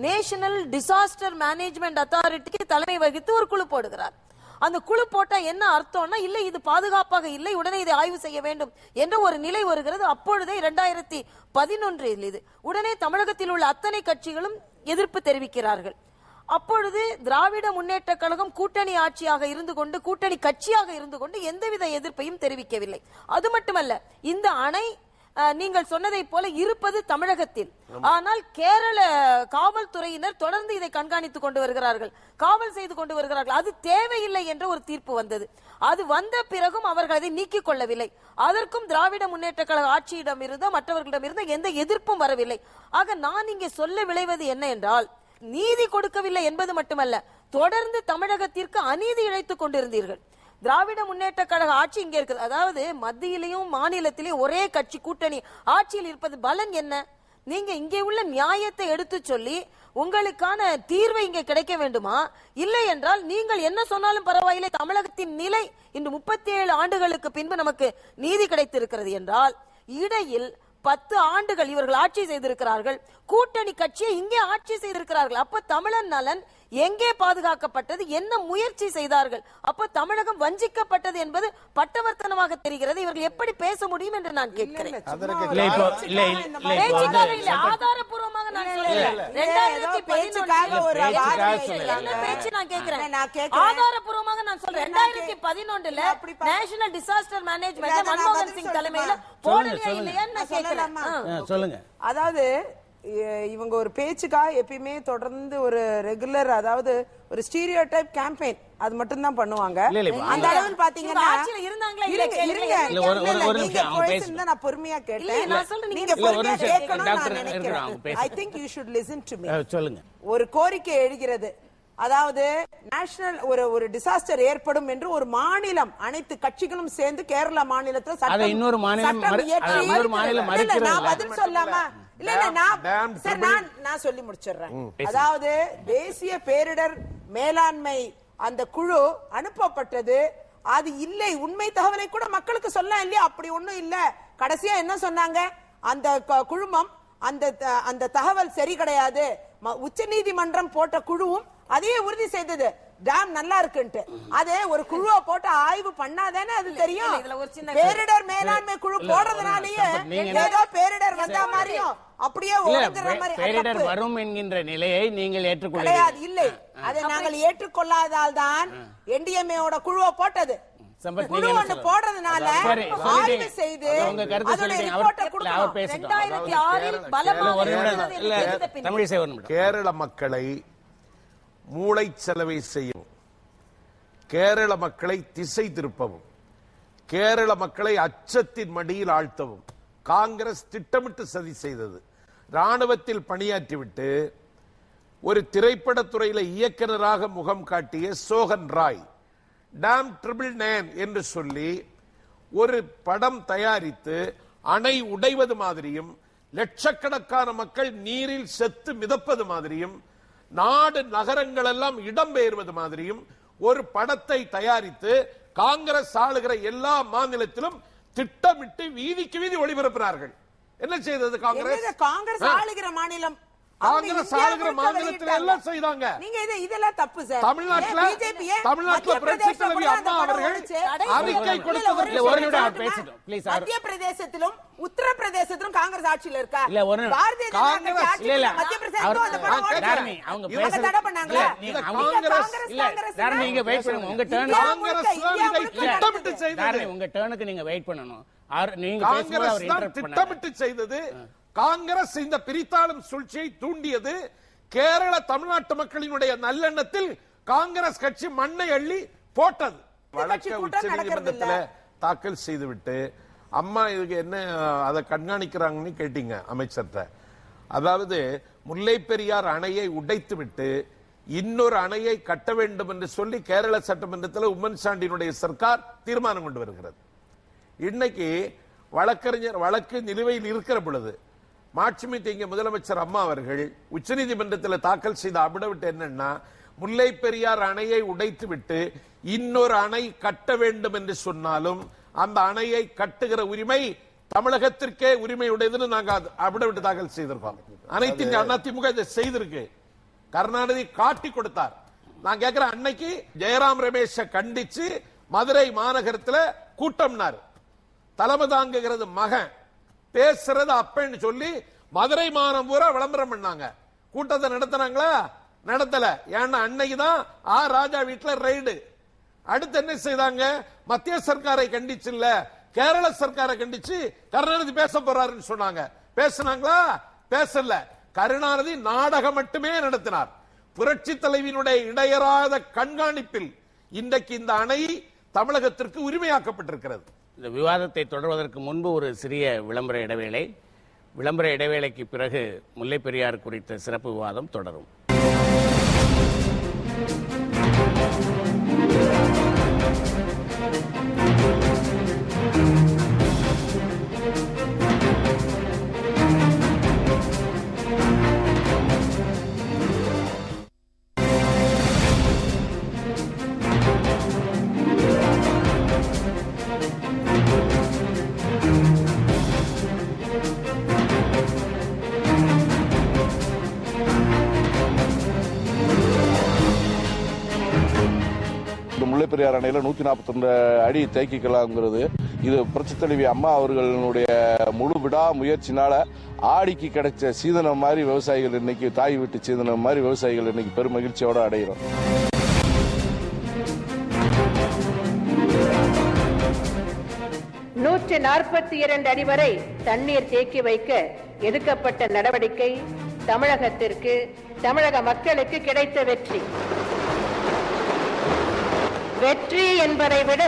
நேஷனல் டிசாஸ்டர் மேனேஜ்மெண்ட் அத்தாரிட்டிக்கு தலைமை வகித்து ஒரு குழு போடுகிறார். அந்த குழு போட்டா என்ன அர்த்தம்னா, இல்லை இது பாதுகாப்பாக இல்லை, உடனே இதை ஆய்வு செய்ய வேண்டும் என்ற ஒரு நிலை வருகிறது. அப்பொழுதே 2011 இது உடனே தமிழகத்தில் உள்ள அத்தனை கட்சிகளும் எதிர்ப்பு தெரிவிக்கிறார்கள். அப்பொழுது திராவிட முன்னேற்ற கழகம் கூட்டணி ஆட்சியாக இருந்து கொண்டு, கூட்டணி கட்சியாக இருந்து கொண்டு எந்தவித எதிர்ப்பையும் தெரிவிக்கவில்லை. அது மட்டுமல்ல, இந்த அணை நீங்கள் சொன்னதை போல இருப்பது தமிழகத்தில். ஆனால் கேரள காவல்துறையினர் தொடர்ந்து இதை கண்காணித்துக் கொண்டு வருகிறார்கள், காவல் செய்து கொண்டு வருகிறார்கள். அது தேவையில்லை என்ற ஒரு தீர்ப்பு வந்தது. அது வந்த பிறகும் அவர்கள் அதை நீக்கிக் கொள்ளவில்லை. அதற்கும் திராவிட முன்னேற்ற கழக ஆட்சியிடம் இருந்த மற்றவர்களிடம் இருந்த எந்த எதிர்ப்பும் வரவில்லை. ஆக நான் இங்கே சொல்ல விளைவது என்ன என்றால், நீதி கொடுக்கவில்லை என்பது மட்டுமல்ல, தொடர்ந்து தமிழகத்திற்கு அநீதி இழைத்துக் கொண்டிருந்தீர்கள். திராவிட முன்னேற்ற கழக ஆட்சி இங்கே இருக்குது. அதாவது மத்தியிலையும் மாநிலத்திலையும் ஒரே கட்சி கூட்டணி ஆட்சியில் இருப்பது பலன் என்ன? நீங்க இங்கே உள்ள நியாயத்தை எடுத்து சொல்லி உங்களுக்கான தீர்வை இங்கே கிடைக்க வேண்டுமா? இல்லை என்றால் நீங்கள் என்ன சொன்னாலும் பரவாயில்லை, தமிழகத்தின் நிலை இன்று 37 ஆண்டுகளுக்கு பின்பு நமக்கு நீதி கிடைத்திருக்கிறது என்றால், இடையில் 10 ஆண்டுகள் இவர்கள் ஆட்சி செய்திருக்கிறார்கள், கூட்டணி கட்சியை இங்கே ஆட்சி செய்திருக்கிறார்கள். அப்ப தமிழன் நலன் எங்கே பாதுகாக்கப்பட்டது? என்ன முயற்சி செய்தார்கள்? அப்ப தமிழகம் வஞ்சிக்கப்பட்டது என்பது பட்டவர்த்தனமாக தெரிகிறது. இவர்கள் எப்படி பேச முடியும் என்று நான் கேட்கிறேன். ஆதாரபூர்வமாக நான் சொல்றேன். 2011 நேஷனல் டிசாஸ்டர் மேனேஜ்மெண்ட் மன்மோகன் சிங் தலைமையில் போடலையா இல்லையான்னு நான் கேட்கிறேன். சொல்லுங்க. அதாவது இவங்க ஒரு பேச்சுக்காக எப்பயுமே தொடர்ந்து ஒரு ரெகுலர், அதாவது ஒரு ஸ்டீரியோடைப் கேம்பெயின் அது மட்டும் தான் பண்ணுவாங்க. அந்த அளவுல பாத்தீங்கன்னா நான் பொறுமையா கேட்டேன். நீங்க பொறுமையா கேட்கணும் நான் நினைக்கிறேன். I think you should listen to me. சொல்லுங்க. ஒரு கோரிக்கை எழுகிறது, அதாவது நேஷனல் ஒரு டிசாஸ்டர் ஏற்படும் என்று ஒரு மாநிலம், அனைத்து கட்சிகளும் சேர்ந்து கேரளா மாநிலத்தில் சட்டம் இன்னொரு மாநிலம் நான் பதில் சொல்லாமா? இல்ல நான் சொல்லி முடிச்சிடுறேன். அதாவது தேசிய பேரிடர் மேலாண்மை அந்த குழு அனுப்பப்பட்டது, அது இல்லை, உண்மை தகவலை கூட மக்களுக்கு சொல்ல இல்லையா? அப்படி ஒண்ணும் இல்ல. கடைசியா என்ன சொன்னாங்க? அந்த குழுமம் அந்த தகவல் சரி கிடையாது. உச்ச நீதிமன்றம் போட்ட குழுவும் அதையே உறுதி செய்தது. டேம் நல்லா இருக்குன்ட்டு. அதே ஒரு குழுவை போட்டு ஆய்வு பண்ணாதானே அது தெரியும். இதுல ஒரு சின்ன பேரிடர் மேலாண்மை குழு போடுறதுனாலயே ஏதோ பேரிடர் வந்த மாதிரியும் அப்படியே ஓடுற மாதிரி பேரிடர் வரும் என்கின்ற நிலையை நீங்கள் கிடையாது. ஏற்றுக்கொள்கிறீர்கள். இல்லை, அதை நாங்கள் ஏற்றுக்கொள்ளாதால் தான் என்டிஎம்ஏ குழுவை போட்டது. குழு ஒன்று போடுறதுனால ஆய்வு செய்து அதோட ரிப்போர்ட்டை கொடுக்கணும். 2006 பலமாக கேரள மக்களை மூளைச்சலவை செய்யவும், கேரள மக்களை திசை திருப்பவும், கேரள மக்களை அச்சத்தின் மடியில் ஆழ்த்தவும் காங்கிரஸ் திட்டமிட்டு சதி செய்தது. ராணுவத்தில் பணியாற்றிவிட்டு ஒரு திரைப்படத்துறையில இயக்குநராக முகம் காட்டிய சோகன் ராய் டாம் 999 என்று சொல்லி ஒரு படம் தயாரித்து அணை உடைவது மாதிரியும் லட்சக்கணக்கான மக்கள் நீரில் செத்து மிதப்பது மாதிரியும் நாடு நகரங்கள் எல்லாம் இடம்பெயர்வது மாதிரியும் ஒரு படத்தை தயாரித்து காங்கிரஸ் ஆளுகிற எல்லா மாநிலத்திலும் திட்டமிட்டு வீதிக்கு வீதி ஒளிபரப்பினார்கள். என்ன செய்தது காங்கிரஸ்? காங்கிரஸ் ஆளுகிற மாநிலம், காங்கிரஸ் ஆளுகிற மாநிலத்தில் எல்லாம் செய்தாங்க. நீங்க இதெல்லாம் தப்பு சார். தமிழ்நாட்டுல புரட்சி தலைவி அம்மா அவர்கள் அறிக்கை கொடுத்ததற்கு மத்திய பிரதேசத்திலும் உத்தரப்பிரதேசத்திலும் காங்கிரஸ் ஆட்சியில் இருக்கா? காங்கிரஸ் திட்டமிட்டு செய்தது. காங்கிரஸ் இந்த பிரித்தாளும் சூழ்ச்சியை தூண்டியது. கேரள தமிழ்நாட்டு மக்களினுடைய நல்லெண்ணத்தில் காங்கிரஸ் கட்சி மண்ணை அள்ளி போட்டது. வழக்கை உச்சநீதிமன்றத்தில் தாக்கல் செய்துவிட்டு அம்மா இதுக்கு என்ன அதை கண்காணிக்கிறாங்கன்னு கேட்டீங்க அமைச்சர்கிட்ட. அதாவது முல்லை பெரியார் அணையை உடைத்து விட்டு இன்னொரு அணையை கட்ட வேண்டும் என்று சொல்லி கேரள சட்டமன்றத்தில் உம்மன் சாண்டியினுடைய சர்க்கார் தீர்மானம் கொண்டு வருகிறது. இன்னைக்கு வழக்கறிஞர் வழக்கு நிலுவையில் இருக்கிற பொழுது மாட்சிமிகு முதலமைச்சர் அம்மா அவர்கள் உச்சநீதிமன்றத்தில் தாக்கல் செய்த அபிடவிட் என்னன்னா, முல்லை பெரியார் அணையை உடைத்து விட்டு இன்னொரு அணை கட்ட வேண்டும் என்று சொன்னாலும் அந்த அணையை கட்டுகிற உரிமை தமிழகத்திற்கே உரிமை உடையதுன்னு நாங்க அபிடவிட் தாக்கல் செய்திருக்கோம். அனைத்து அதிமுக இதை செய்திருக்கு. கருணாநிதி காட்டி கொடுத்தார். நான் கேட்கிறேன், அன்னைக்கு ஜெயராம் ரமேஷ கண்டிச்சு மதுரை மாநகரத்தில் கூட்டம்னாரு. தலைமை தாங்குகிறது மகன், பேசுறது அப்பன்னு சொல்லி மதுரை மாநகரம் பூரா விளம்பரம் பண்ணாங்க. கூட்டத்தை நடத்தினாங்களா? நடத்தல. ஏன்னா அன்னைக்கு தான் ராஜா வீட்டுல ரைடு. அடுத்து என்ன செய்தாங்க? மத்திய சர்க்காரை கண்டிச்சு இல்ல, கேரள சர்க்காரை கண்டிச்சு கருணாநிதி பேச போறாருன்னு சொன்னாங்க. பேசினாங்களா? பேசல. கருணாநிதி நாடகம் மட்டுமே நடத்தினார். புரட்சி தலைவியினுடைய இடையறாத கண்காணிப்பில் இன்றைக்கு இந்த அணை தமிழகத்திற்கு உரிமையாக்கப்பட்டிருக்கிறது. இந்த விவாதத்தை தொடர்வதற்கு முன்பு ஒரு சிறிய விளம்பர இடைவேளை. விளம்பர இடைவேளைக்கு பிறகு முல்லை பெரியார் குறித்த சிறப்பு விவாதம் தொடரும். முல்லை பெரியார் அணையில 142 அடி தேக்கிக்கலாம்ங்கிறது இது புரட்சி தலைவி அம்மா அவர்களுடைய முழு விடா முயற்சினால ஆடிக்கு கிடைச்ச சீதனம் மாதிரி விவசாயிகள் இன்னைக்கு, தாய் வீட்டு சீதனம் மாதிரி விவசாயிகள் இன்னைக்கு பெரும் மகிழ்ச்சியோட அடைகிறோம். நூற்று 42 அடி வரை தண்ணீர் தேக்கி வைக்க எடுக்கப்பட்ட நடவடிக்கை தமிழகத்திற்கு, தமிழக மக்களுக்கு கிடைத்த வெற்றி. வெற்றி என்பதை விட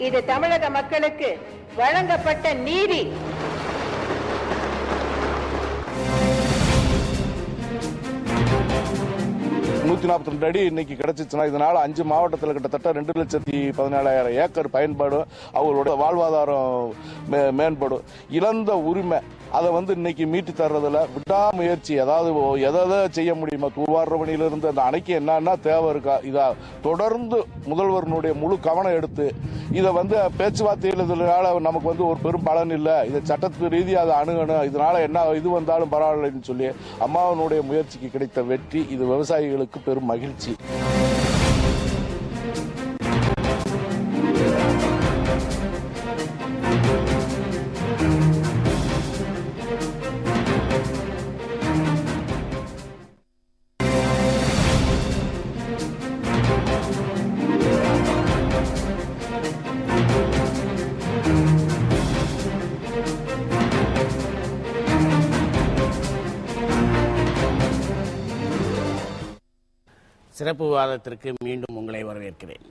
இது தமிழக மக்களுக்கு வழங்கப்பட்ட நீதி. நூத்தி 142 அடி இன்னைக்கு கிடைச்சிச்சுன்னா இதனால 5 மாவட்டத்தில் கிட்டத்தட்ட 2,17,000 ஏக்கர் பயன்பாடு, அவங்களோட வாழ்வாதாரம் மேம்படும். இழந்த உரிமை அதை இன்னைக்கு மீட்டு தர்றதுல விடாமுயற்சி, அதாவது எதை செய்ய முடியுமா, தூர்வார பணியிலிருந்து அந்த அணைக்கு என்னன்னா தேவை இருக்கா, இதை தொடர்ந்து முதல்வருடைய முழு கவனம் எடுத்து இதை பேச்சுவார்த்தையில் இதனால நமக்கு ஒரு பெரும் பலன் இல்லை, இதை சட்டத்து ரீதியாக அதை அணுகணும், இதனால என்ன இது வந்தாலும் பரவாயில்லைன்னு சொல்லி அம்மாவனுடைய முயற்சிக்கு கிடைத்த வெற்றி இது விவசாயிகளுக்கு பெரும் மகிழ்ச்சி. சிறப்பு விவாதத்திற்கு மீண்டும் உங்களை வரவேற்கிறேன்.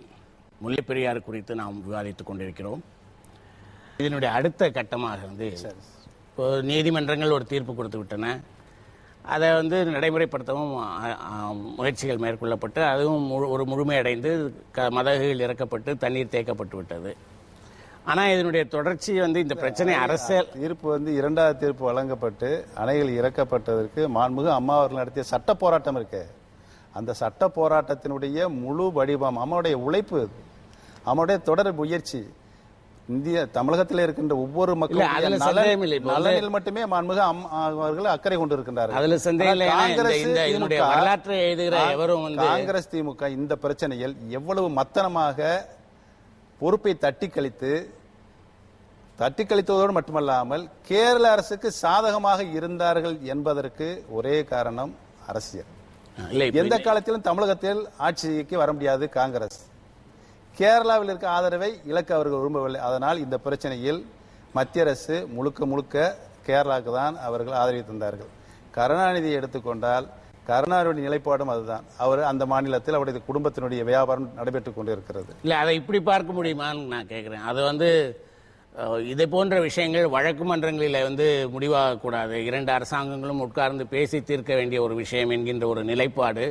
முல்லைப் பெரியாறு குறித்து நாம் விவாதித்துக் கொண்டிருக்கிறோம். இதனுடைய அடுத்த கட்டமாக வந்து இப்போ நீதிமன்றங்கள் ஒரு தீர்ப்பு கொடுத்து விட்டன. அதை வந்து நடைமுறைப்படுத்தவும் முயற்சிகள் மேற்கொள்ளப்பட்டு அதுவும் ஒரு முழுமையடைந்து மதகுகள் இறக்கப்பட்டு தண்ணீர் தேக்கப்பட்டு விட்டது. ஆனால் இதனுடைய தொடர்ச்சி வந்து இந்த பிரச்சனை அரசியல் தீர்ப்பு வந்து இரண்டாவது தீர்ப்பு வழங்கப்பட்டு அணைகள் இறக்கப்பட்டதற்கு மாண்புமிகு அம்மா அவர்கள் நடத்திய சட்ட போராட்டம் இருக்கு. அந்த சட்ட போராட்டத்தினுடைய முழு வடிவம் அம்மாவுடைய உழைப்பு, அம்மாவுடைய தொடர் முயற்சி, இந்திய தமிழகத்தில் இருக்கின்ற ஒவ்வொரு மக்களும் நலனில் மட்டுமே மாண்புமிகு அவர்கள் அக்கறை கொண்டிருக்கின்றார்கள். அதுல சந்தேகம் வரலாற்றை எழுதுகிற எவரும் காங்கிரஸ் திமுக இந்த பிரச்சனையில் எவ்வளவு மத்தனமாக பொறுப்பை தட்டி கழித்ததோடு மட்டுமல்லாமல் கேரள அரசுக்கு சாதகமாக இருந்தார்கள் என்பதற்கு ஒரே காரணம் அரசியல். எந்த காலத்திலும் தமிழகத்தில் ஆட்சிக்கு வர முடியாது காங்கிரஸ். கேரளாவில் இருக்க ஆதரவை இலக்க அவர்கள் விரும்பவில்லை. அதனால் இந்த பிரச்சனையில் மத்திய அரசு முழுக்க கேரளாவுக்கு தான் அவர்கள் ஆதரவு தந்தார்கள். கருணாநிதியை எடுத்துக்கொண்டால் கருணாநிதியுடைய நிலைப்பாடும் அதுதான். அவர் அந்த மாநிலத்தில் அவருடைய குடும்பத்தினுடைய வியாபாரம் நடைபெற்றுக் கொண்டிருக்கிறது. இல்லை, அதை இப்படி பார்க்க முடியுமான்னு நான் கேட்கிறேன். அது வந்து இதை போன்ற விஷயங்கள் வழக்கு மன்றங்களில் வந்து முடிவாகக்கூடாது, இரண்டு அரசாங்கங்களும் உட்கார்ந்து பேசி தீர்க்க வேண்டிய ஒரு விஷயம் என்கின்ற ஒரு நிலைப்பாடு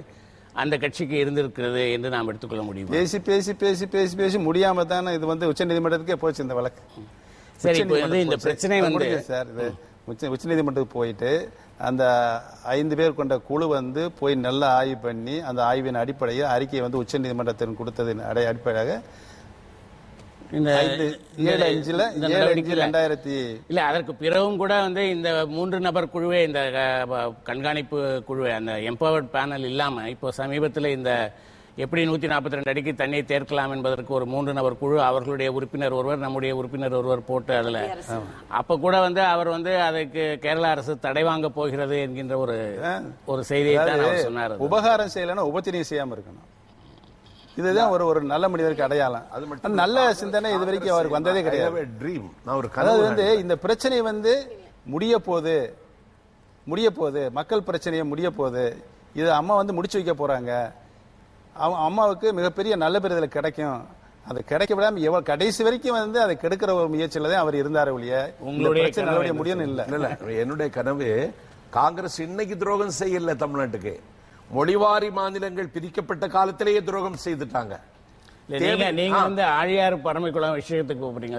அந்த கட்சிக்கு இருந்திருக்கிறது என்று நாம் எடுத்துக்கொள்ள முடியும். பேசி பேசி பேசி பேசி பேசி முடியாம தானே இது வந்து உச்ச நீதிமன்றத்துக்கே போச்சு இந்த வழக்கு. சரி, இந்த பிரச்சனை வந்து சார் இது உச்ச நீதிமன்றத்துக்கு போயிட்டு அந்த 5 பேர் கொண்ட குழு வந்து போய் நல்லா ஆய்வு பண்ணி அந்த ஆய்வின் அடிப்படையில் அறிக்கையை வந்து உச்ச நீதிமன்றத்தின் கொடுத்ததின் அடிப்படையாக அதற்கு பிறகும் கூட வந்து இந்த 3 நபர் குழுவே, இந்த கண்காணிப்பு குழுவே, அந்த எம்பவர்ட் பேனல் இல்லாம இப்போ சமீபத்தில் இந்த எப்படி 142 அடிக்கு தண்ணீர் தேர்க்கலாம் என்பதற்கு ஒரு 3 நபர் குழு, அவர்களுடைய உறுப்பினர் ஒருவர், நம்முடைய உறுப்பினர் ஒருவர் போட்டு அதுல அப்ப கூட வந்து அவர் வந்து அதுக்கு கேரள அரசு தடை வாங்க போகிறது என்கின்ற ஒரு செய்தியை தான் அவர் சொன்னார். உபகாரம் செய்யலன்னா உபத்திரியம் செய்யாம இருக்கணும். இதுதான் ஒரு நல்ல மனிதருக்கு அடையாளம். அது மட்டும் நல்ல சிந்தனை இது வரைக்கும் அவருக்கு வந்ததே கிடையாது. அதாவது வந்து இந்த பிரச்சனை வந்து முடிய போகுது, மக்கள் பிரச்சனையை முடிய போகுது, இது அம்மா வந்து முடிச்சு வைக்க போறாங்க, அம்மாவுக்கு மிகப்பெரிய நல்ல பெறுதல் கிடைக்கும், அது கிடைக்க விடாம கடைசி வரைக்கும் வந்து அதை கெடுக்கிற ஒரு முயற்சியில தான் அவர் இருந்தார் ஒழிய உங்களுடைய முடியும் இல்ல. என்னுடைய கனவு காங்கிரஸ் இன்னைக்கு துரோகம் செய்யல. தமிழ்நாட்டுக்கு மொழிவாரி மாநிலங்கள் பிரிக்கப்பட்ட காலத்திலேயே துரோகம் செய்துட்டாங்க. நீங்க வந்து ஆழியாறு பரமைக்குளம் விஷயத்துக்கு போறீங்க.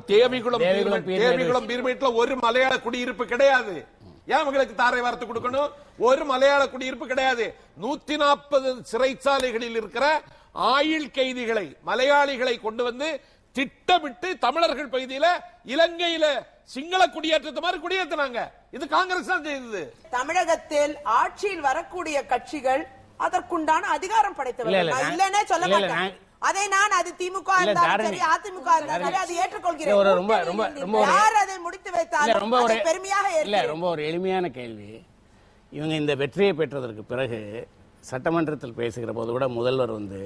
தேவிகுளம் பீர்மேட்ல ஒரு மலையாள குடியிருப்பு கிடையாது. ஏன் உங்களுக்கு தாரை வார்த்து கொடுக்கணும்? ஒரு மலையாள குடியிருப்பு கிடையாது. 140 சிறைச்சாலைகளில் இருக்கிற ஆயுள் கைதிகளை, மலையாளிகளை கொண்டு வந்து திட்டமிட்டு தமிழர்கள் பகுதியில இலங்கையில சிங்கள குடியேற்றத்தை மாதிரி குடியேற்றினாங்க. இது காங்கிரஸ் தான் செய்தது. தமிழகத்தில் ஆட்சியில் வரக்கூடிய கட்சிகள் அதற்குண்டான அதிகாரம் படைத்தவர்கள். இல்லனே சொல்ல மாட்டேன். அதை நான் அது திமுக இருந்தாலும் சரி, அதிமுக இருந்தாலும் சரி, அதை ஏற்றுக்கொள்கிறேன். யார் அதை முடித்து வைத்தாலும் பெருமையாக இல்ல. ரொம்ப ஒரு எளிமையான கேள்வி. இவங்க இந்த வெற்றியை பெற்றதற்கு பிறகு சட்டமன்றத்தில் பேசுகிற போது கூட முதல்வர் வந்து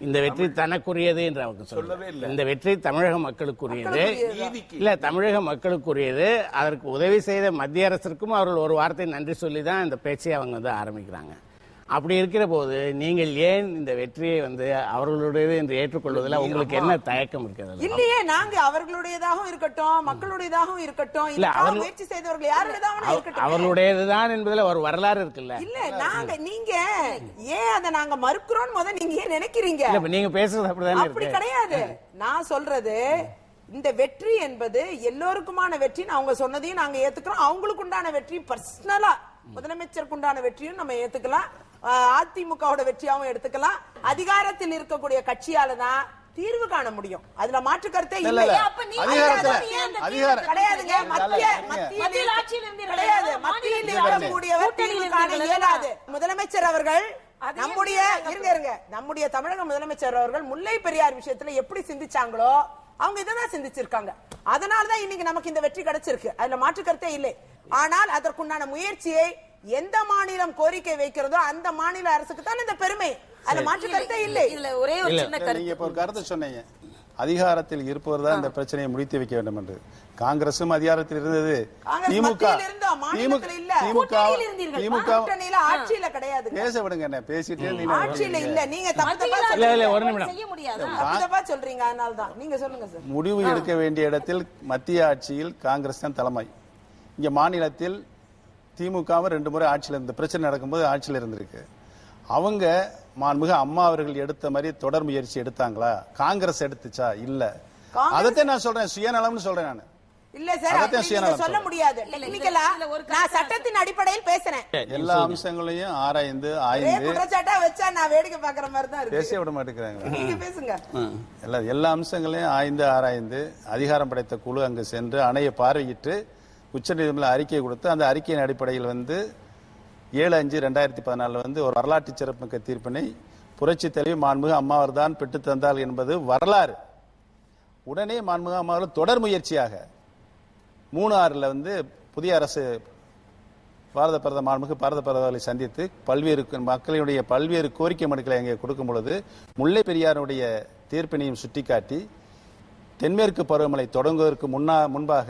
இந்த வெற்றி தனக்குரியது என்று அவங்க சொல்லவே இல்லை. இந்த வெற்றி தமிழக மக்களுக்குரியது இல்ல, தமிழக மக்களுக்குரியது. அதற்கு உதவி செய்த மத்திய அரசிற்கும் அவர்கள் ஒரு வார்த்தை நன்றி சொல்லி தான் இந்த பேச்சை அவங்க வந்து ஆரம்பிக்கிறாங்க. அப்படி இருக்கிற போது நீங்கள் ஏன் இந்த வெற்றியை வந்து அவர்களுடையது என்று ஏற்றுக்கொள்வதில் உங்களுக்கு என்ன தயக்கம் இருக்கிறது? இல்லையே, நாங்க அவர்களுடையதாகவும் இருக்கட்டும், மக்களுடையதாகவும் இருக்கட்டும், இல்ல முயற்சி செய்தவர்கள் யாருடையதாகவும் இருக்கட்டும், அவர்களுடையதுதான் என்பதில் ஒரு வரலாறு இருக்குல்ல. இல்ல நீங்க ஏன் அதை நாங்க மறுக்கிறோம் நீங்க ஏன் நினைக்கிறீங்க? நீங்க பேசுறது அப்படிதான். அப்படி கிடையாது. நான் சொல்றது இந்த வெற்றி என்பது எல்லோருக்குமான வெற்றி. அவங்க சொன்னதையும் நாங்க ஏத்துக்கிறோம். அவங்களுக்கு உண்டான வெற்றி பர்சனலா முதலமைச்சருக்கு உண்டான வெற்றியும் நம்ம ஏத்துக்கலாம், அதிமுகவோட வெற்றியாவும் எடுத்துக்கலாம். அதிகாரத்தில் இருக்கக்கூடிய கட்சியால தான் தீர்வு காண முடியும். அதுல மாற்று கருத்தே இல்லை. கிடையாதுங்க. மத்தியில் இருக்கக்கூடியவர் தீர்வு காண இயலாது. முதலமைச்சர் அவர்கள் நம்முடைய தமிழக முதலமைச்சர் அவர்கள் முல்லை பெரியார் விஷயத்துல எப்படி சிந்திச்சாங்களோ அவங்க இதான் சிந்திச்சிருக்காங்க. அதனாலதான் இன்னைக்கு நமக்கு இந்த வெற்றி கிடைச்சிருக்கு. அதுல மாற்று கருத்தே இல்லை. ஆனால் அதற்குண்டான முயற்சியை எந்த மாநிலம் கோரிக்கை வைக்கிறதோ அந்த மாநில அரசுக்கு தான் இந்த பெருமை. அதுல மாற்று கருத்தே இல்லை. இதுல ஒரே ஒரு சின்ன கருத்து. நீங்க இப்ப ஒரு கருத்து சொன்னீங்க, அதிகாரத்தில் இருப்பவர் தான் இந்த பிரச்சனையை முடித்து வைக்க வேண்டும் என்று. காங்கிரசும் அதிகாரத்தில் இருந்தது, திமுக பேச விடுங்க, என்ன பேசிட்டே ஒரு நிமிடம் முடிவு எடுக்க வேண்டிய இடத்தில் மத்திய ஆட்சியில் காங்கிரஸ் தான் தலைமை. இங்க மாநிலத்தில் திமுகவும் 2 முறை ஆட்சியில் இருந்த பிரச்சனை நடக்கும்போது ஆட்சியில் இருந்திருக்கு. அவங்க மாண்புமிகு அம்மா அவர்கள் எடுத்த மாதிரி தொடர் முயற்சி எடுத்தாங்களா? காங்கிரஸ் எடுத்துச்சா? இல்ல. அதைத்தான் நான் சொல்றேன், சுயநலம்னு சொல்றேன் நான். இல்ல சார், சொல்ல முடியாது. டெக்னிக்கலா நான் சட்டத்தின் அடிப்படையில் பேசுறேன். எல்லா அம்சங்களையும் ஆராய்ந்து ஆய்ந்து குற்றச்சாட்டா வச்சா நான் வேடிக்கை பார்க்குற மாதிரி தான் இருக்கு. பேச விட மாட்டேங்கிறாங்க. நீங்க பேசுங்க. எல்லா அம்சங்களையும் ஆராய்ந்து அதிகாரம் படைத்த குழு அங்கு சென்று அணையை பார்வையிட்டு உச்சநீதிமன்ற அறிக்கை கொடுத்து, அந்த அறிக்கையின் அடிப்படையில் 7/5/2014 ஒரு வரலாற்று சிறப்புமிக்க தீர்ப்பினை புரட்சி தலைவி மாண்புமிகு அம்மாவர் தான் பெற்று தந்தால் என்பது வரலாறு. உடனே மாண்புமிகு அம்மாவர்கள் தொடர் முயற்சியாக 3/6 புதிய அரசு பாரத பிரதமரை சந்தித்து பல்வேறு மக்களுடைய பல்வேறு கோரிக்கை மனுக்களை அங்கே கொடுக்கும் பொழுது முல்லை பெரியாருடைய தீர்ப்பினையும் சுட்டிக்காட்டி தென்மேற்கு பருவமழை தொடங்குவதற்கு முன்பாக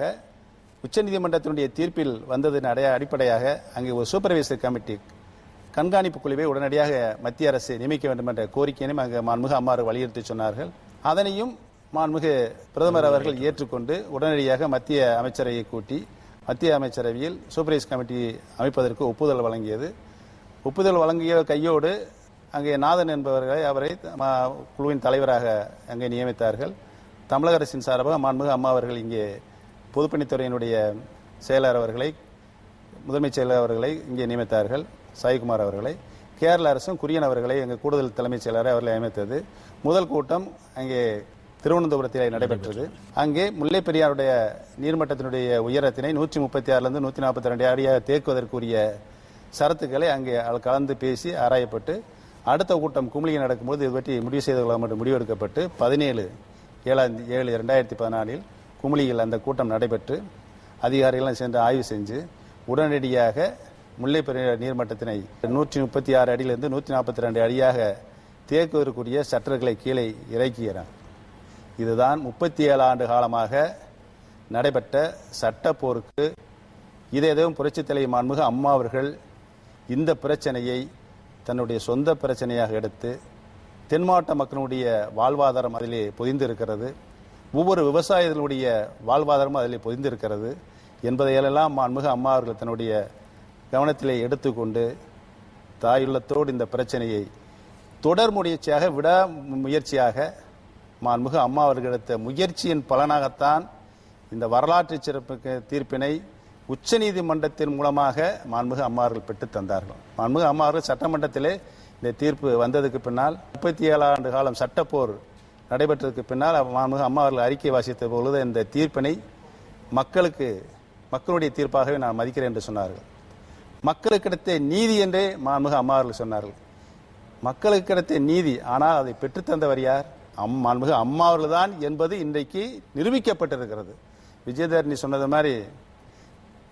உச்சநீதிமன்றத்தினுடைய தீர்ப்பில் வந்ததன் அடிப்படையாக அங்கே ஒரு சூப்பர்வைசர் கமிட்டி கண்காணிப்பு குழுவை உடனடியாக மத்திய அரசு நியமிக்க வேண்டும் என்ற கோரிக்கையினையும் அங்கே மாண்புமிகு அம்மாறு வலியுறுத்தி சொன்னார்கள். அதனையும் மாண்புமிகு பிரதமர் அவர்கள் ஏற்றுக்கொண்டு உடனடியாக மத்திய அமைச்சரவையை கூட்டி மத்திய அமைச்சரவையில் சூப்பர்வைசர் கமிட்டி அமைப்பதற்கு ஒப்புதல் வழங்கியது. ஒப்புதல் வழங்கிய கையோடு அங்கே நாதன் என்பவர்களை அவரை குழுவின் தலைவராக அங்கே நியமித்தார்கள். தமிழக அரசின் சார்பாக மாண்புமிகு அம்மா அவர்கள் இங்கே பொதுப்பணித்துறையினுடைய செயலர் அவர்களை, முதன்மைச் செயலர் அவர்களை இங்கே நியமித்தார்கள், சாய்குமார் அவர்களை. கேரள அரசும் குரியன் அவர்களை எங்கள் கூடுதல் தலைமைச் செயலரை அவர்களை நியமித்தது. முதல் கூட்டம் அங்கே திருவனந்தபுரத்தில் நடைபெற்றது. அங்கே முல்லை பெரியாருடைய நீர்மட்டத்தினுடைய உயரத்தினை 136 142 அடியாக தேக்குவதற்குரிய சரத்துக்களை அங்கே கலந்து பேசி ஆராயப்பட்டு அடுத்த கூட்டம் குமிழியில் நடக்கும்போது இது பற்றி முடிவு செய்து கொள்ள மட்டும் முடிவெடுக்கப்பட்டு 17/7/2014 குமிழியில் அந்த கூட்டம் நடைபெற்று அதிகாரிகள் சென்று ஆய்வு செஞ்சு உடனடியாக முல்லை பெரியார் நீர்மட்டத்தினை 136 அடியிலிருந்து 142 அடியாக தேக்குவதற்குரிய சட்டங்களை கீழே இறக்கிறார். இதுதான் 37 ஆண்டு காலமாக நடைபெற்ற சட்ட போருக்கு இதேதும் புரட்சித் தலைவி மாண்புமிகு அம்மா அவர்கள் இந்த பிரச்சனையை தன்னுடைய சொந்த பிரச்சனையாக எடுத்து தென் மாவட்ட மக்களுடைய வாழ்வாதாரம் அதிலே பொதிந்து இருக்கிறது, ஒவ்வொரு விவசாயிகளுடைய வாழ்வாதாரமும் அதிலே பொதிந்து இருக்கிறது என்பதையெல்லாம் மாண்புமிகு அம்மா அவர்கள் தன்னுடைய கவனத்திலே எடுத்துக்கொண்டு தாயுள்ளத்தோடு இந்த பிரச்சனையை தொடர் முயற்சியாக முயற்சியாக மாண்புமிகு அம்மா அவர்கள் எடுத்த முயற்சியின் பலனாகத்தான் இந்த வரலாற்று சிறப்பு தீர்ப்பினை உச்சநீதிமன்றத்தின் மூலமாக மாண்புமிகு அம்மா அவர்கள் பெற்றுத் தந்தார்கள். மாண்புமிகு அம்மா அவர்கள் சட்டமன்றத்திலே இந்த தீர்ப்பு வந்ததுக்கு பின்னால் 37 ஆண்டு காலம் சட்டப்போர் நடைபெற்றதுக்கு பின்னால் மாண்புமிகு அம்மா அவர்கள் அறிக்கை வாசித்த பொழுது இந்த தீர்ப்பினை மக்களுடைய தீர்ப்பாகவே நான் மதிக்கிறேன் என்று சொன்னார்கள். மக்களுக்கு கிடைத்த நீதி என்றே மாண்புமிகு அம்மா அவர்கள் சொன்னார்கள். மக்களுக்கு கிடைத்த நீதி, ஆனால் அதை பெற்றுத்தந்தவர் யார்? மாண்புமிகு அம்மா அவர்கள் தான் என்பது இன்றைக்கு நிரூபிக்கப்பட்டிருக்கிறது. விஜயதரணி சொன்னது மாதிரி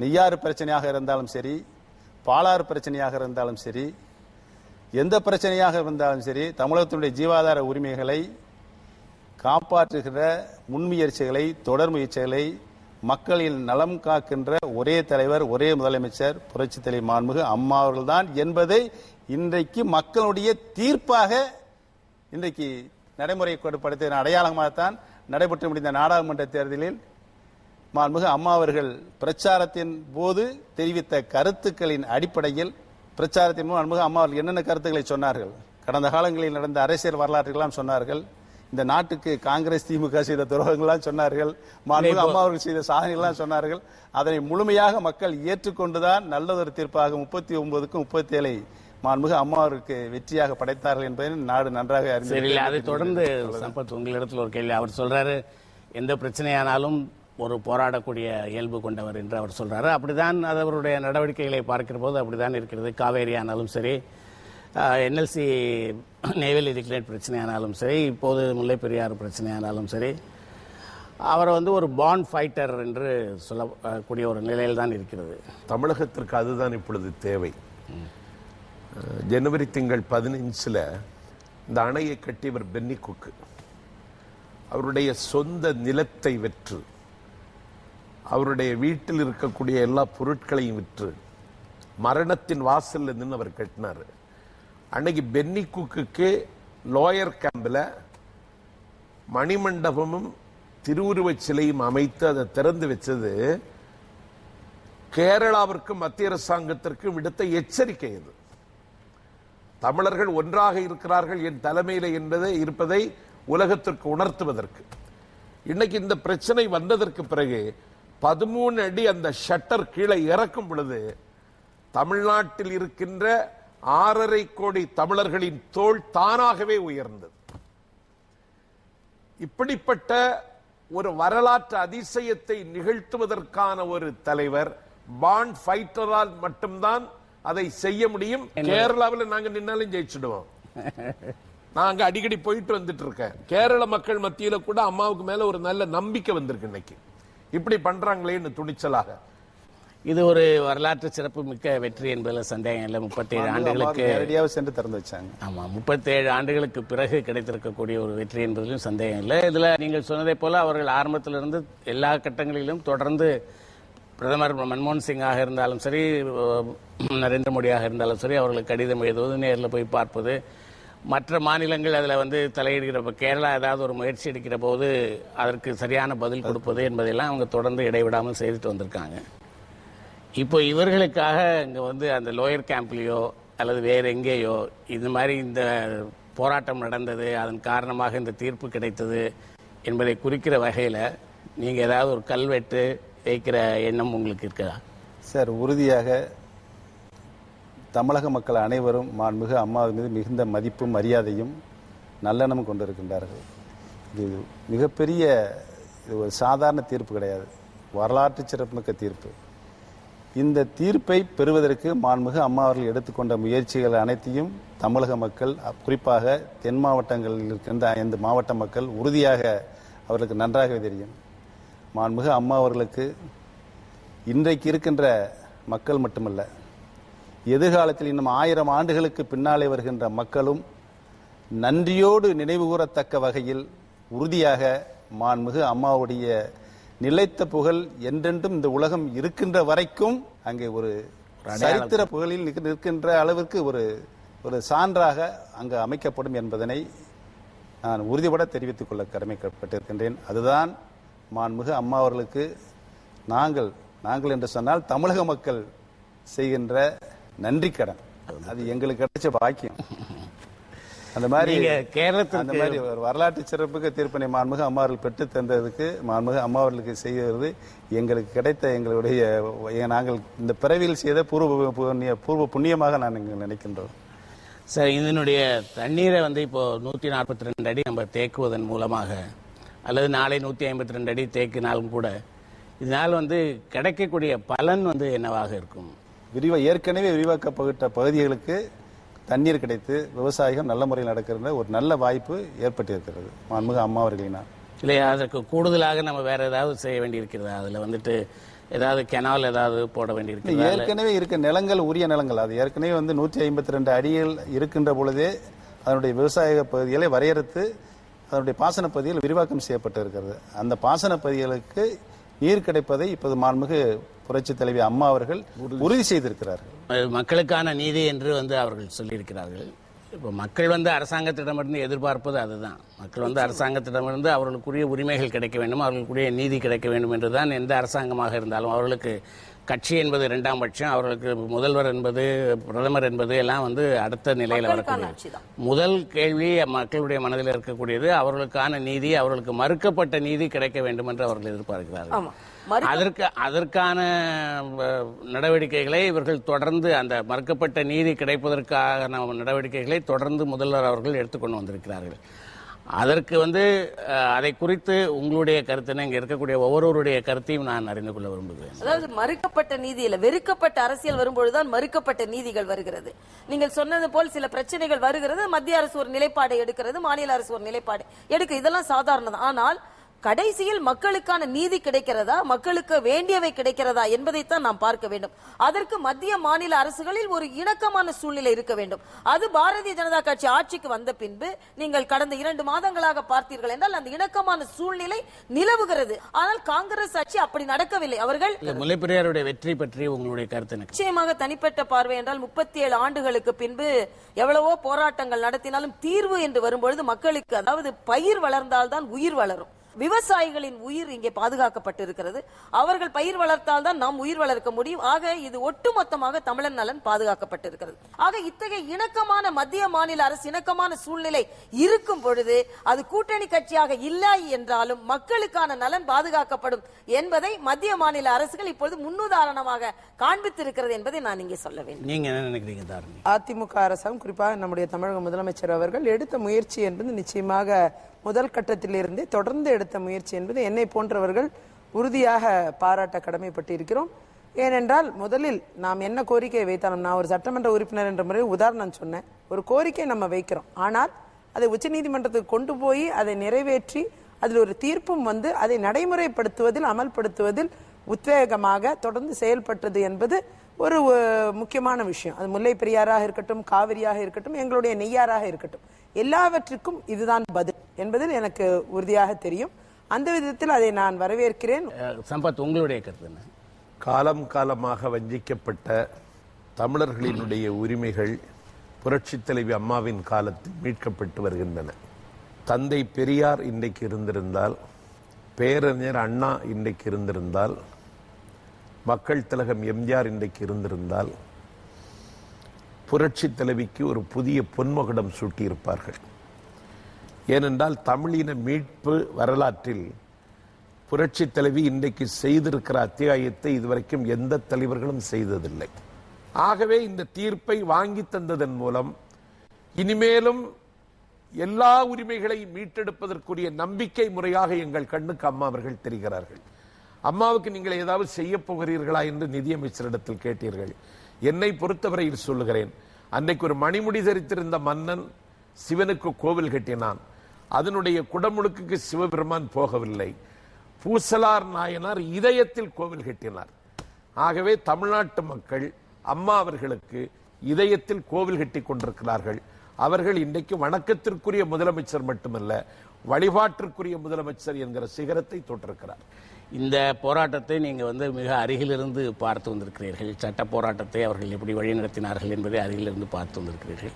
நெய்யாறு பிரச்சனையாக இருந்தாலும் சரி, பாலாறு பிரச்சனையாக இருந்தாலும் சரி, எந்த பிரச்சனையாக இருந்தாலும் சரி, தமிழகத்தினுடைய ஜீவாதார உரிமைகளை காப்பாற்றுகிற முன்முயற்சிகளை, தொடர் முயற்சிகளை, மக்களின் நலம் காக்கின்ற ஒரே தலைவர், ஒரே முதலமைச்சர் புரட்சி தலைவி மாண்புமிகு அம்மா அவர்கள் தான் என்பதை இன்றைக்கு மக்களுடைய தீர்ப்பாக இன்றைக்கு நடைமுறைப்படுத்திய அடையாளமாகத்தான் நடைபெற்று முடிந்த நாடாளுமன்ற தேர்தலில் மாண்புமிகு அம்மா அவர்கள் பிரச்சாரத்தின் போது தெரிவித்த கருத்துக்களின் அடிப்படையில் பிரச்சாரத்தின் மாண்புமிகு அம்மா அவர்கள் என்னென்ன கருத்துக்களை சொன்னார்கள், கடந்த காலங்களில் நடந்த அரசியல் வரலாற்றுகளாம் சொன்னார்கள், இந்த நாட்டுக்கு காங்கிரஸ் திமுக செய்த துரோகங்கள்லாம் சொன்னார்கள், மாண்புமிகு அம்மா அவர்கள் செய்த சாதனைகள்லாம் சொன்னார்கள். அதனை முழுமையாக மக்கள் ஏற்றுக்கொண்டுதான் நல்லதொரு தீர்ப்பாக 39க்கு 37 மாண்புமிகு அம்மா அவருக்கு வெற்றியாக படைத்தார்கள் என்பதை நாடு நன்றாக அறிந்து. அதை தொடர்ந்து சம்பத் உங்களிடத்தில் ஒரு கேள்வி. அவர் சொல்றாரு எந்த பிரச்சனையானாலும் ஒரு போராடக்கூடிய இயல்பு கொண்டவர் என்று அவர் சொல்றாரு. அப்படிதான் அது அவருடைய நடவடிக்கைகளை பார்க்கிற போது அப்படிதான் இருக்கிறது. காவேரி ஆனாலும் சரி, என்எல்சி நெய்வேலி லிக்னைட் பிரச்சனையானாலும் சரி, இப்போது முல்லை பெரியாறு பிரச்சனையானாலும் சரி, அவர் ஒரு பாண்ட் ஃபைட்டர் என்று சொல்லக்கூடிய ஒரு நிலையில் தான் இருக்கிறது. தமிழகத்திற்கு அதுதான் இப்பொழுது தேவை. ஜனவரி திங்கள் 15 இந்த அணையை கட்டியவர் பென்னி குக்கு. அவருடைய சொந்த நிலத்தை விற்று, அவருடைய வீட்டில் இருக்கக்கூடிய எல்லா பொருட்களையும் விற்று மரணத்தின் வாசல்ல நின்று அவர் கட்டினார். அன்னைக்கு பென்னி குக்கு லோயர் கேம்பில் மணிமண்டபமும் திருவுருவச் சிலையும் அமைத்து அதை திறந்து வச்சது கேரளாவிற்கும் மத்திய அரசாங்கத்திற்கும் விடுத்த எச்சரிக்கை. இது தமிழர்கள் ஒன்றாக இருக்கிறார்கள் என் தலைமையில் என்பதை இருப்பதை உலகத்திற்கு உணர்த்துவதற்கு. இன்னைக்கு இந்த பிரச்சனை வந்ததற்கு பிறகு 13 அடி அந்த ஷட்டர் கீழே இறக்கும் பொழுது தமிழ்நாட்டில் இருக்கின்ற 6.5 கோடி தமிழர்களின் தோள் தானாகவே உயர்ந்தது. இப்படிப்பட்ட ஒரு வரலாற்று அதிசயத்தை நிகழ்த்துவதற்கான ஒரு தலைவர் பாண்ட் ஃபைட்டரால் மட்டும்தான் அதை செய்ய முடியும். கேரளாவில் நாங்க நின்னாலும் ஜெயிச்சிடுவோம். நாங்க அடிக்கடி போயிட்டு வந்துட்டு இருக்கேன். கேரள மக்கள் மத்தியில கூட அம்மாவுக்கு மேல ஒரு நல்ல நம்பிக்கை வந்திருக்கு. இன்னைக்கு இப்படி பண்றாங்களேன்னு துணிச்சலாக. இது ஒரு வரலாற்று சிறப்பு மிக்க வெற்றி என்பதில் சந்தேகம் இல்லை. 37 ஆண்டுகளுக்கு சென்று திறந்து வச்சாங்க. ஆமா, 37 ஆண்டுகளுக்கு பிறகு கிடைத்திருக்கக்கூடிய ஒரு வெற்றி என்பதிலும் சந்தேகம் இல்லை. இதுல நீங்கள் சொன்னதை போல அவர்கள் ஆரம்பத்திலிருந்து எல்லா கட்டங்களிலும் தொடர்ந்து பிரதமர் மன்மோகன் சிங்காக இருந்தாலும் சரி, நரேந்திர மோடியாக இருந்தாலும் சரி, அவர்களுக்கு கடிதம் எழுதுவது, நேரில் போய் பார்ப்பது, மற்ற மாநிலங்கள் அதில் வந்து தலையிடுகிற கேரளா ஏதாவது ஒரு முயற்சி எடுக்கிற போது அதற்கு சரியான பதில் கொடுப்பது என்பதெல்லாம் அவங்க தொடர்ந்து இடைவிடாமல் செய்துட்டு வந்திருக்காங்க. இப்போ இவர்களுக்காக இங்கே வந்து அந்த லோயர் கேம்ப்லேயோ அல்லது வேறு எங்கேயோ இது மாதிரி இந்த போராட்டம் நடந்தது, அதன் காரணமாக இந்த தீர்ப்பு கிடைத்தது என்பதை குறிக்கிற வகையில் நீங்கள் ஏதாவது ஒரு கல்வெட்டு வைக்கிற எண்ணம் உங்களுக்கு இருக்கா? சார், உறுதியாக தமிழக மக்கள் அனைவரும் மாண்புமிகு அம்மாவின் மீது மிகுந்த மதிப்பும் மரியாதையும் நல்லெண்ணமும் கொண்டிருக்கின்றார்கள். இது மிகப்பெரிய, இது ஒரு சாதாரண தீர்ப்பு கிடையாது, வரலாற்று சிறப்புமிக்க தீர்ப்பு. இந்த தீர்ப்பை பெறுவதற்கு மாண்புமிகு அம்மா அவர்கள் எடுத்துக்கொண்ட முயற்சிகள் அனைத்தையும் தமிழக மக்கள், குறிப்பாக தென் மாவட்டங்களில் இருக்கின்ற 5 மாவட்ட மக்கள் உறுதியாக அவர்களுக்கு நன்றாகவே தெரியும். மாண்புமிகு அம்மா அவர்களுக்கு இன்றைக்கு இருக்கின்ற மக்கள் மட்டுமல்ல, எதிர்காலத்தில் இன்னும் 1000 ஆண்டுகளுக்கு பின்னாலே வருகின்ற மக்களும் நன்றியோடு நினைவுகூரத்தக்க வகையில் உறுதியாக மாண்புமிகு அம்மாவுடைய நிலைத்த புகழ் என்றென்றும் இந்த உலகம் இருக்கின்ற வரைக்கும் அங்கே ஒரு சரித்திர புகழில் நிற்கின்ற அளவிற்கு ஒரு சான்றாக அங்கு அமைக்கப்படும் என்பதனை நான் உறுதிபட தெரிவித்துக் கொள்ள கடமைப்பட்டிருக்கின்றேன். அதுதான் மாண்புமிகு அம்மா அவர்களுக்கு நாங்கள் என்று சொன்னால் தமிழக மக்கள் செய்கின்ற நன்றி கடன். அது எங்களுக்கு கிடைச்ச பாக்கியம். அந்த மாதிரி ஒரு வரலாற்று சிறப்புக்கு தீர்ப்பினை மாண்புமிகு அம்மா அவர்கள் பெற்று தந்ததுக்கு மாண்புமிகு அம்மா அவர்களுக்கு செய்வது எங்களுக்கு கிடைத்த எங்களுடைய நாங்கள் இந்த பிறவியில் செய்த பூர்வ புண்ணியமாக நான் நினைக்கின்றோம். சார், இதனுடைய தண்ணீரை வந்து இப்போ 142 அடி நம்ம தேக்குவதன் மூலமாக அல்லது நாளை 152 அடி தேக்கினாலும் கூட இதனால் வந்து கிடைக்கக்கூடிய பலன் வந்து என்னவாக இருக்கும்? ஏற்கனவே விரிவாக்கப்பட்ட பகுதிகளுக்கு தண்ணீர் கிடைத்து விவசாயிகள் நல்ல முறையில் நடக்கிற ஒரு நல்ல வாய்ப்பு ஏற்பட்டிருக்கிறது மாண்புமிகு அம்மா அவர்களினால். இல்லையா, அதற்கு கூடுதலாக நம்ம வேற ஏதாவது செய்ய வேண்டியிருக்கிறதா? அதில் வந்துட்டு ஏதாவது கெனால் ஏதாவது போட வேண்டியிருக்கிறது? ஏற்கனவே இருக்க நிலங்கள் உரிய நிலங்கள், அது ஏற்கனவே வந்து 152 அடிகள் இருக்கின்ற பொழுதே அதனுடைய விவசாய பகுதிகளை வரையறுத்து அதனுடைய பாசன பகுதிகள் விரிவாக்கம் செய்யப்பட்டிருக்கிறது. அந்த பாசன பகுதிகளுக்கு நீர் கிடைப்பதை இப்போது மாண்புமிகு புரட்சி தலைவி அம்மா அவர்கள் உறுதி செய்திருக்கிறார்கள். மக்களுக்கான நீதி என்று வந்து அவர்கள் சொல்லியிருக்கிறார்கள். இப்போ மக்கள் வந்து அரசாங்கத்திடமிருந்து எதிர்பார்ப்பது அதுதான். மக்கள் வந்து அரசாங்கத்திடமிருந்து அவர்களுக்குரிய உரிமைகள் கிடைக்க வேண்டும், அவர்களுக்குரிய நீதி கிடைக்க வேண்டும் என்றுதான் எந்த அரசாங்கமாக இருந்தாலும். அவர்களுக்கு கட்சி என்பது 2ஆம் பட்சம், அவர்களுக்கு முதல்வர் என்பது, பிரதமர் என்பது எல்லாம் வந்து அடுத்த நிலையில் வரக்கூடிய முதல் கேள்வி மக்களுடைய மனதில் இருக்கக்கூடியது அவர்களுக்கான நீதி, அவர்களுக்கு மறுக்கப்பட்ட நீதி கிடைக்க வேண்டும் என்று அவர்கள் எதிர்பார்க்கிறார்கள். அதற்கான நடவடிக்கைகளை இவர்கள் தொடர்ந்து, அந்த மறுக்கப்பட்ட நீதி கிடைப்பதற்கான நடவடிக்கைகளை தொடர்ந்து முதல்வர் அவர்கள் எடுத்துக்கொண்டு வந்திருக்கிறார்கள். அதற்கு வந்து அதை குறித்து உங்களுடைய கருத்து, இங்க இருக்கக்கூடிய ஒவ்வொருவருடைய கருத்தையும் நான் அறிந்து கொள்ள விரும்புகிறேன். அதாவது மறுக்கப்பட்ட நீதியில வெறுக்கப்பட்ட அரசியல் வரும்பொழுதுதான் மறுக்கப்பட்ட நீதிகள் வருகிறது. நீங்கள் சொன்னது போல் சில பிரச்சனைகள் வருகிறது, மத்திய அரசு ஒரு நிலைப்பாடு எடுக்கிறது, மாநில அரசு ஒரு நிலைப்பாடு எடுக்க, இதெல்லாம் சாதாரணம். ஆனால் கடைசியில் மக்களுக்கான நீதி கிடைக்கிறதா, மக்களுக்கு வேண்டியவை கிடைக்கிறதா என்பதைத்தான் நாம் பார்க்க வேண்டும். அதற்கு மத்திய மாநில அரசுகளில் ஒரு இணக்கமான சூழ்நிலை இருக்க வேண்டும். அது பாரதிய ஜனதா கட்சி ஆட்சிக்கு வந்த பின்பு நீங்கள் கடந்த 2 மாதங்களாக பார்த்தீர்கள் என்றால் அந்த இணக்கமான சூழ்நிலை நிலவுகிறது. ஆனால் காங்கிரஸ் ஆட்சி அப்படி நடக்கவில்லை. அவர்கள் முல்லைப்பெரியாருடைய வெற்றி பற்றி உங்களுடைய கருத்து? நிச்சயமாக தனிப்பட்ட பார்வை என்றால் 37 ஆண்டுகளுக்கு பின்பு எவ்வளவோ போராட்டங்கள் நடத்தினாலும் தீர்வு என்று வரும்பொழுது மக்களுக்கு, அதாவது பயிர் வளர்ந்தால்தான் உயிர் வளரும். விவசாயிகளின் உயிர் இங்கே பாதுகாக்கப்பட்டிருக்கிறது. அவர்கள் பயிர் வளர்த்தால் தான் நாம் உயிர் வளர்க்க முடியும். ஆக இது ஒட்டுமொத்தமாக தமிழன் நலன் பாதுகாக்கப்பட்டிருக்கிறது. ஆக இத்தகைய இணக்கமான மத்திய மாநில அரசு இணக்கமான சூழ்நிலை இருக்கும் பொழுது அது கூட்டணி கட்சியாக இல்லை என்றாலும் மக்களுக்கான நலன் பாதுகாக்கப்படும் என்பதை மத்திய மாநில அரசுகள் இப்பொழுது முன்னுதாரணமாக காண்பித்திருக்கிறது என்பதை நான் இங்கே சொல்ல வேண்டும். நீங்க என்ன நினைக்கிறீங்க தாரணி? அதிமுக அரசாங்கம், குறிப்பாக நம்முடைய தமிழக முதலமைச்சர் அவர்கள் எடுத்த முயற்சி என்பது நிச்சயமாக முதல் கட்டத்திலிருந்தே தொடர்ந்து எடுத்த முயற்சி என்பது என்னை போன்றவர்கள் உறுதியாக பாராட்ட கடமைப்பட்டு இருக்கிறோம். ஏனென்றால் முதலில் நாம் என்ன கோரிக்கை வைத்தாலும், நான் ஒரு சட்டமன்ற உறுப்பினர் என்ற முறையில் உதாரணம் சொன்னேன், ஒரு கோரிக்கை நம்ம வைக்கிறோம், ஆனால் அதை உச்சநீதிமன்றத்துக்கு கொண்டு போய் அதை நிறைவேற்றி அதில் ஒரு தீர்ப்பும் வந்து அதை நடைமுறைப்படுத்துவதில் அமல்படுத்துவதில் உத்வேகமாக தொடர்ந்து செயல்பட்டது என்பது ஒரு முக்கியமான விஷயம். அது முல்லை பெரியாராக இருக்கட்டும், காவிரியாக இருக்கட்டும், எங்களுடைய நெய்யாராக இருக்கட்டும், எல்லாவற்றுக்கும் இதுதான் பதில் என்பதில் எனக்கு உறுதியாக தெரியும். அந்த விதத்தில் அதை நான் வரவேற்கிறேன். சம்பத், உங்களுடைய கருத்து என்ன? காலம் காலமாக வஞ்சிக்கப்பட்ட தமிழர்களினுடைய உரிமைகள் புரட்சித் தலைவி அம்மாவின் காலத்தில் மீட்கப்பட்டு வருகின்றன. தந்தை பெரியார் இன்றைக்கு இருந்திருந்தால், பேரறிஞர் அண்ணா இன்றைக்கு இருந்திருந்தால், மக்கள் திலகம் எம்ஜிஆர் இன்றைக்கு இருந்திருந்தால் புரட்சி தலைவிக்கு ஒரு புதிய பொன்முகடம் சூட்டியிருப்பார்கள். ஏனென்றால் தமிழின மீட்பு வரலாற்றில் புரட்சி தலைவி இன்றைக்கு செய்திருக்கிற அத்தியாயத்தை இதுவரைக்கும் எந்த தலைவர்களும் செய்ததில்லை. ஆகவே இந்த தீர்ப்பை வாங்கி தந்ததன் மூலம் இனிமேலும் எல்லா உரிமைகளையும் மீட்டெடுப்பதற்குரிய நம்பிக்கை முறையாக எங்கள் கண்ணுக்கு அம்மா அவர்கள் தெரிகிறார்கள். அம்மாவுக்கு நீங்கள் ஏதாவது செய்ய போகிறீர்களா என்று நிதியமைச்சரிடத்தில் கேட்டீர்கள். என்னை பொறுத்தவரையில் சொல்லுகிறேன், அன்னைக்கு ஒரு மணிமுடி தரித்திருந்த மன்னன் சிவனுக்கு கோவில் கட்டினான். அதனுடைய குடமுழுக்கு சிவபெருமான் போகவில்லை, பூசலார் நாயனார் இதயத்தில் கோவில் கட்டினார். ஆகவே தமிழ்நாட்டு மக்கள் அம்மா அவர்களுக்கு இதயத்தில் கோவில் கட்டி கொண்டிருக்கிறார்கள். அவர்கள் இன்றைக்கு வணக்கத்திற்குரிய முதலமைச்சர் மட்டுமல்ல, வழிபாட்டிற்குரிய முதலமைச்சர் என்கிற சிகரத்தை தொட்டிருக்கிறார். இந்த போராட்டத்தை நீங்க மிக அருகிலிருந்து பார்த்து வந்திருக்கிறீர்கள். சட்ட போராட்டத்தை அவர்கள் எப்படி வழிநடத்தினார்கள் என்பதை அருகிலிருந்து பார்த்து வந்திருக்கிறீர்கள்.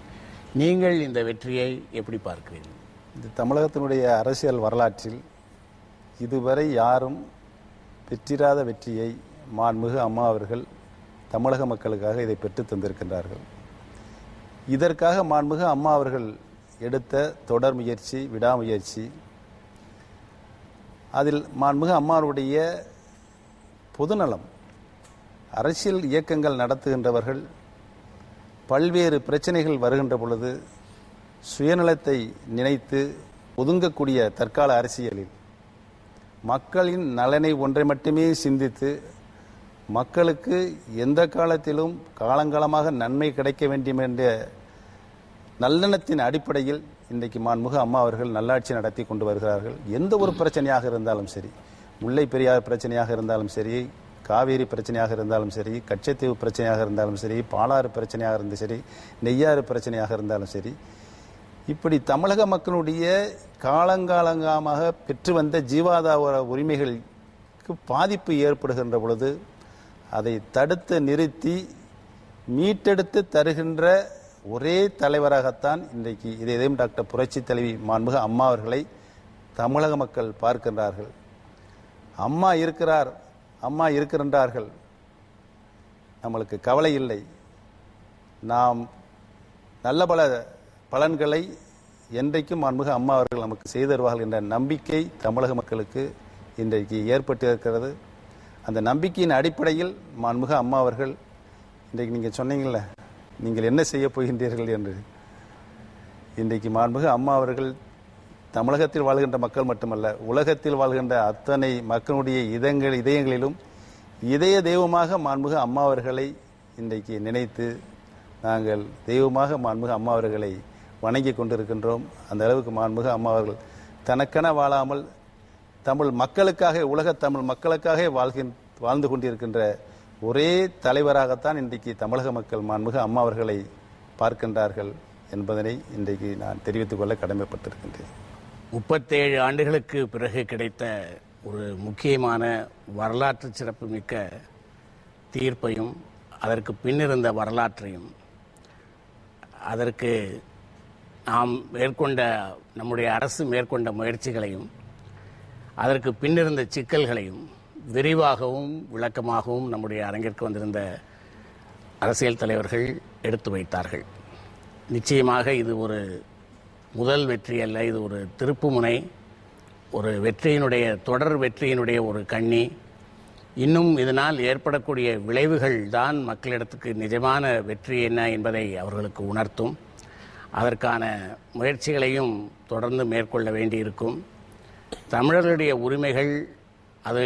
நீங்கள் இந்த வெற்றியை எப்படி பார்க்கிறீர்கள்? இந்த தமிழகத்தினுடைய அரசியல் வரலாற்றில் இதுவரை யாரும் பெற்றிராத வெற்றியை மாண்புமிகு அம்மா அவர்கள் தமிழக மக்களுக்காக இதை பெற்று தந்திருக்கின்றார்கள். இதற்காக மாண்புமிகு அம்மா அவர்கள் எடுத்த தொடர் முயற்சி, விடாமுயற்சி, அதில் மாண்புமிகு அம்மாவுடைய பொதுநலம், அரசியல் இயக்கங்கள் நடத்துகின்றவர்கள் பல்வேறு பிரச்சனைகள் வருகின்ற பொழுது சுயநலத்தை நினைத்து ஒதுங்கக்கூடிய தற்கால அரசியலில் மக்களின் நலனை ஒன்றை மட்டுமே சிந்தித்து மக்களுக்கு எந்த காலத்திலும் காலங்காலமாக நன்மை கிடைக்க வேண்டும் என்ற நல்லெண்ணத்தின் அடிப்படையில் இன்றைக்கு மாண்புமிகு அம்மா அவர்கள் நல்லாட்சி நடத்தி கொண்டு வருகிறார்கள். எந்த ஒரு பிரச்சனையாக இருந்தாலும் சரி, முல்லை பெரியார் பிரச்சனையாக இருந்தாலும் சரி, காவேரி பிரச்சனையாக இருந்தாலும் சரி, கச்சத்தீவு பிரச்சனையாக இருந்தாலும் சரி, பாலாறு பிரச்சனையாக இருந்தாலும் சரி, நெய்யாறு பிரச்சனையாக இருந்தாலும் சரி, இப்படி தமிழக மக்களுடைய காலங்காலங்கமாக பெற்று வந்த ஜீவாதார உரிமைகளுக்கு பாதிப்பு ஏற்படுகின்ற பொழுது அதை தடுத்து நிறுத்தி மீட்டெடுத்து தருகின்ற ஒரே தலைவராகத்தான் இன்றைக்கு இதயம் டாக்டர் புரட்சி தலைவி மாண்புமிகு அம்மா அவர்களை தமிழக மக்கள் பார்க்கின்றார்கள். அம்மா இருக்கிறார், அம்மா இருக்கின்றார்கள், நம்மளுக்கு கவலை இல்லை, நாம் நல்ல பல பலன்களை என்றைக்கும் மாண்புமிகு அம்மா அவர்கள் நமக்கு செய்து தருவார்கள் என்ற நம்பிக்கை தமிழக மக்களுக்கு இன்றைக்கு ஏற்பட்டு இருக்கிறது. அந்த நம்பிக்கையின் அடிப்படையில் மாண்புமிகு அம்மா அவர்கள் இன்றைக்கு நீங்கள் சொன்னீங்கள்ல, நீங்கள் என்ன செய்ய போகின்றீர்கள் என்று, இன்றைக்கு மாண்புமிகு அம்மா அவர்கள் தமிழகத்தில் வாழ்கின்ற மக்கள் மட்டுமல்ல, உலகத்தில் வாழ்கின்ற அத்தனை மக்களுடைய இதயங்களிலும் இதய தெய்வமாக மாண்புமிகு அம்மா அவர்களை இன்றைக்கு நினைத்து நாங்கள் தெய்வமாக மாண்புமிகு அம்மா அவர்களை வணங்கி கொண்டிருக்கின்றோம். அந்த அளவுக்கு மாண்புமிகு அம்மா அவர்கள் தனக்கென வாழாமல் தமிழ் மக்களுக்காக, உலக தமிழ் மக்களுக்காக வாழ்ந்து கொண்டிருக்கின்ற ஒரே தலைவராகத்தான் இன்றைக்கு தமிழக மக்கள் மாண்புமிகு அம்மா அவர்களை பார்க்கின்றார்கள் என்பதனை இன்றைக்கு நான் தெரிவித்துக் கொள்ள கடமைப்பட்டிருக்கின்றேன். 37 ஆண்டுகளுக்கு பிறகு கிடைத்த ஒரு முக்கியமான வரலாற்று சிறப்புமிக்க தீர்ப்பையும் அதற்கு பின்னிருந்த வரலாற்றையும் அதற்கு நாம் நம்முடைய அரசு மேற்கொண்ட முயற்சிகளையும் அதற்கு பின்னிருந்த சிக்கல்களையும் விரிவாகவும் விளக்கமாகவும் நம்முடைய அரங்கிற்கு வந்திருந்த அரசியல் தலைவர்கள் எடுத்து வைத்தார்கள். நிச்சயமாக இது ஒரு முதல் வெற்றி அல்ல, இது ஒரு திருப்புமுனை, ஒரு வெற்றியினுடைய தொடர் வெற்றியினுடைய ஒரு கண்ணி. இன்னும் இதனால் ஏற்படக்கூடிய விளைவுகள் தான் மக்களிடத்துக்கு நிஜமான வெற்றி என்ன என்பதை அவர்களுக்கு உணர்த்தும். அதற்கான முயற்சிகளையும் தொடர்ந்து மேற்கொள்ள வேண்டியிருக்கும். தமிழர்களுடைய உரிமைகள் அது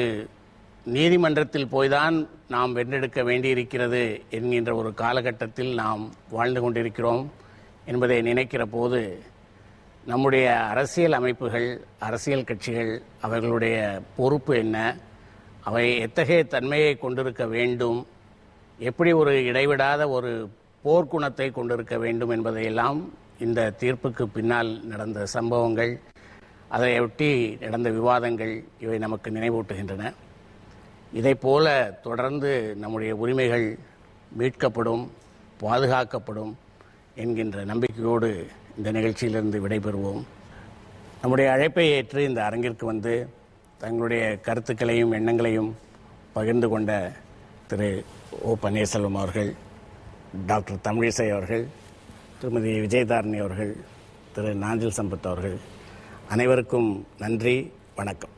நீதிமன்றத்தில் போய்தான் நாம் வென்றெடுக்க வேண்டியிருக்கிறது என்கின்ற ஒரு காலகட்டத்தில் நாம் வாழ்ந்து கொண்டிருக்கிறோம் என்பதை நினைக்கிற போது நம்முடைய அரசியல் அமைப்புகள், அரசியல் கட்சிகள், அவர்களுடைய பொறுப்பு என்ன, அவை எத்தகைய தன்மையை கொண்டிருக்க வேண்டும், எப்படி ஒரு இடைவிடாத ஒரு போர்க்குணத்தை கொண்டிருக்க வேண்டும் என்பதையெல்லாம் இந்த தீர்ப்புக்கு பின்னால் நடந்த சம்பவங்கள், அதையொட்டி நடந்த விவாதங்கள் இவை நமக்கு நினைவூட்டுகின்றன. இதைப்போல தொடர்ந்து நம்முடைய உரிமைகள் மீட்கப்படும், பாதுகாக்கப்படும் என்கின்ற நம்பிக்கையோடு இந்த நிகழ்ச்சியிலிருந்து விடைபெறுவோம். நம்முடைய அழைப்பை ஏற்று இந்த அரங்கிற்கு வந்து தங்களுடைய கருத்துக்களையும் எண்ணங்களையும் பகிர்ந்து கொண்ட திரு ஓ. பன்னீர்செல்வம் அவர்கள், டாக்டர் தமிழிசை அவர்கள், திருமதி விஜயதாரணி அவர்கள், திரு நாஞ்சில் சம்பத் அவர்கள், அனைவருக்கும் நன்றி, வணக்கம்.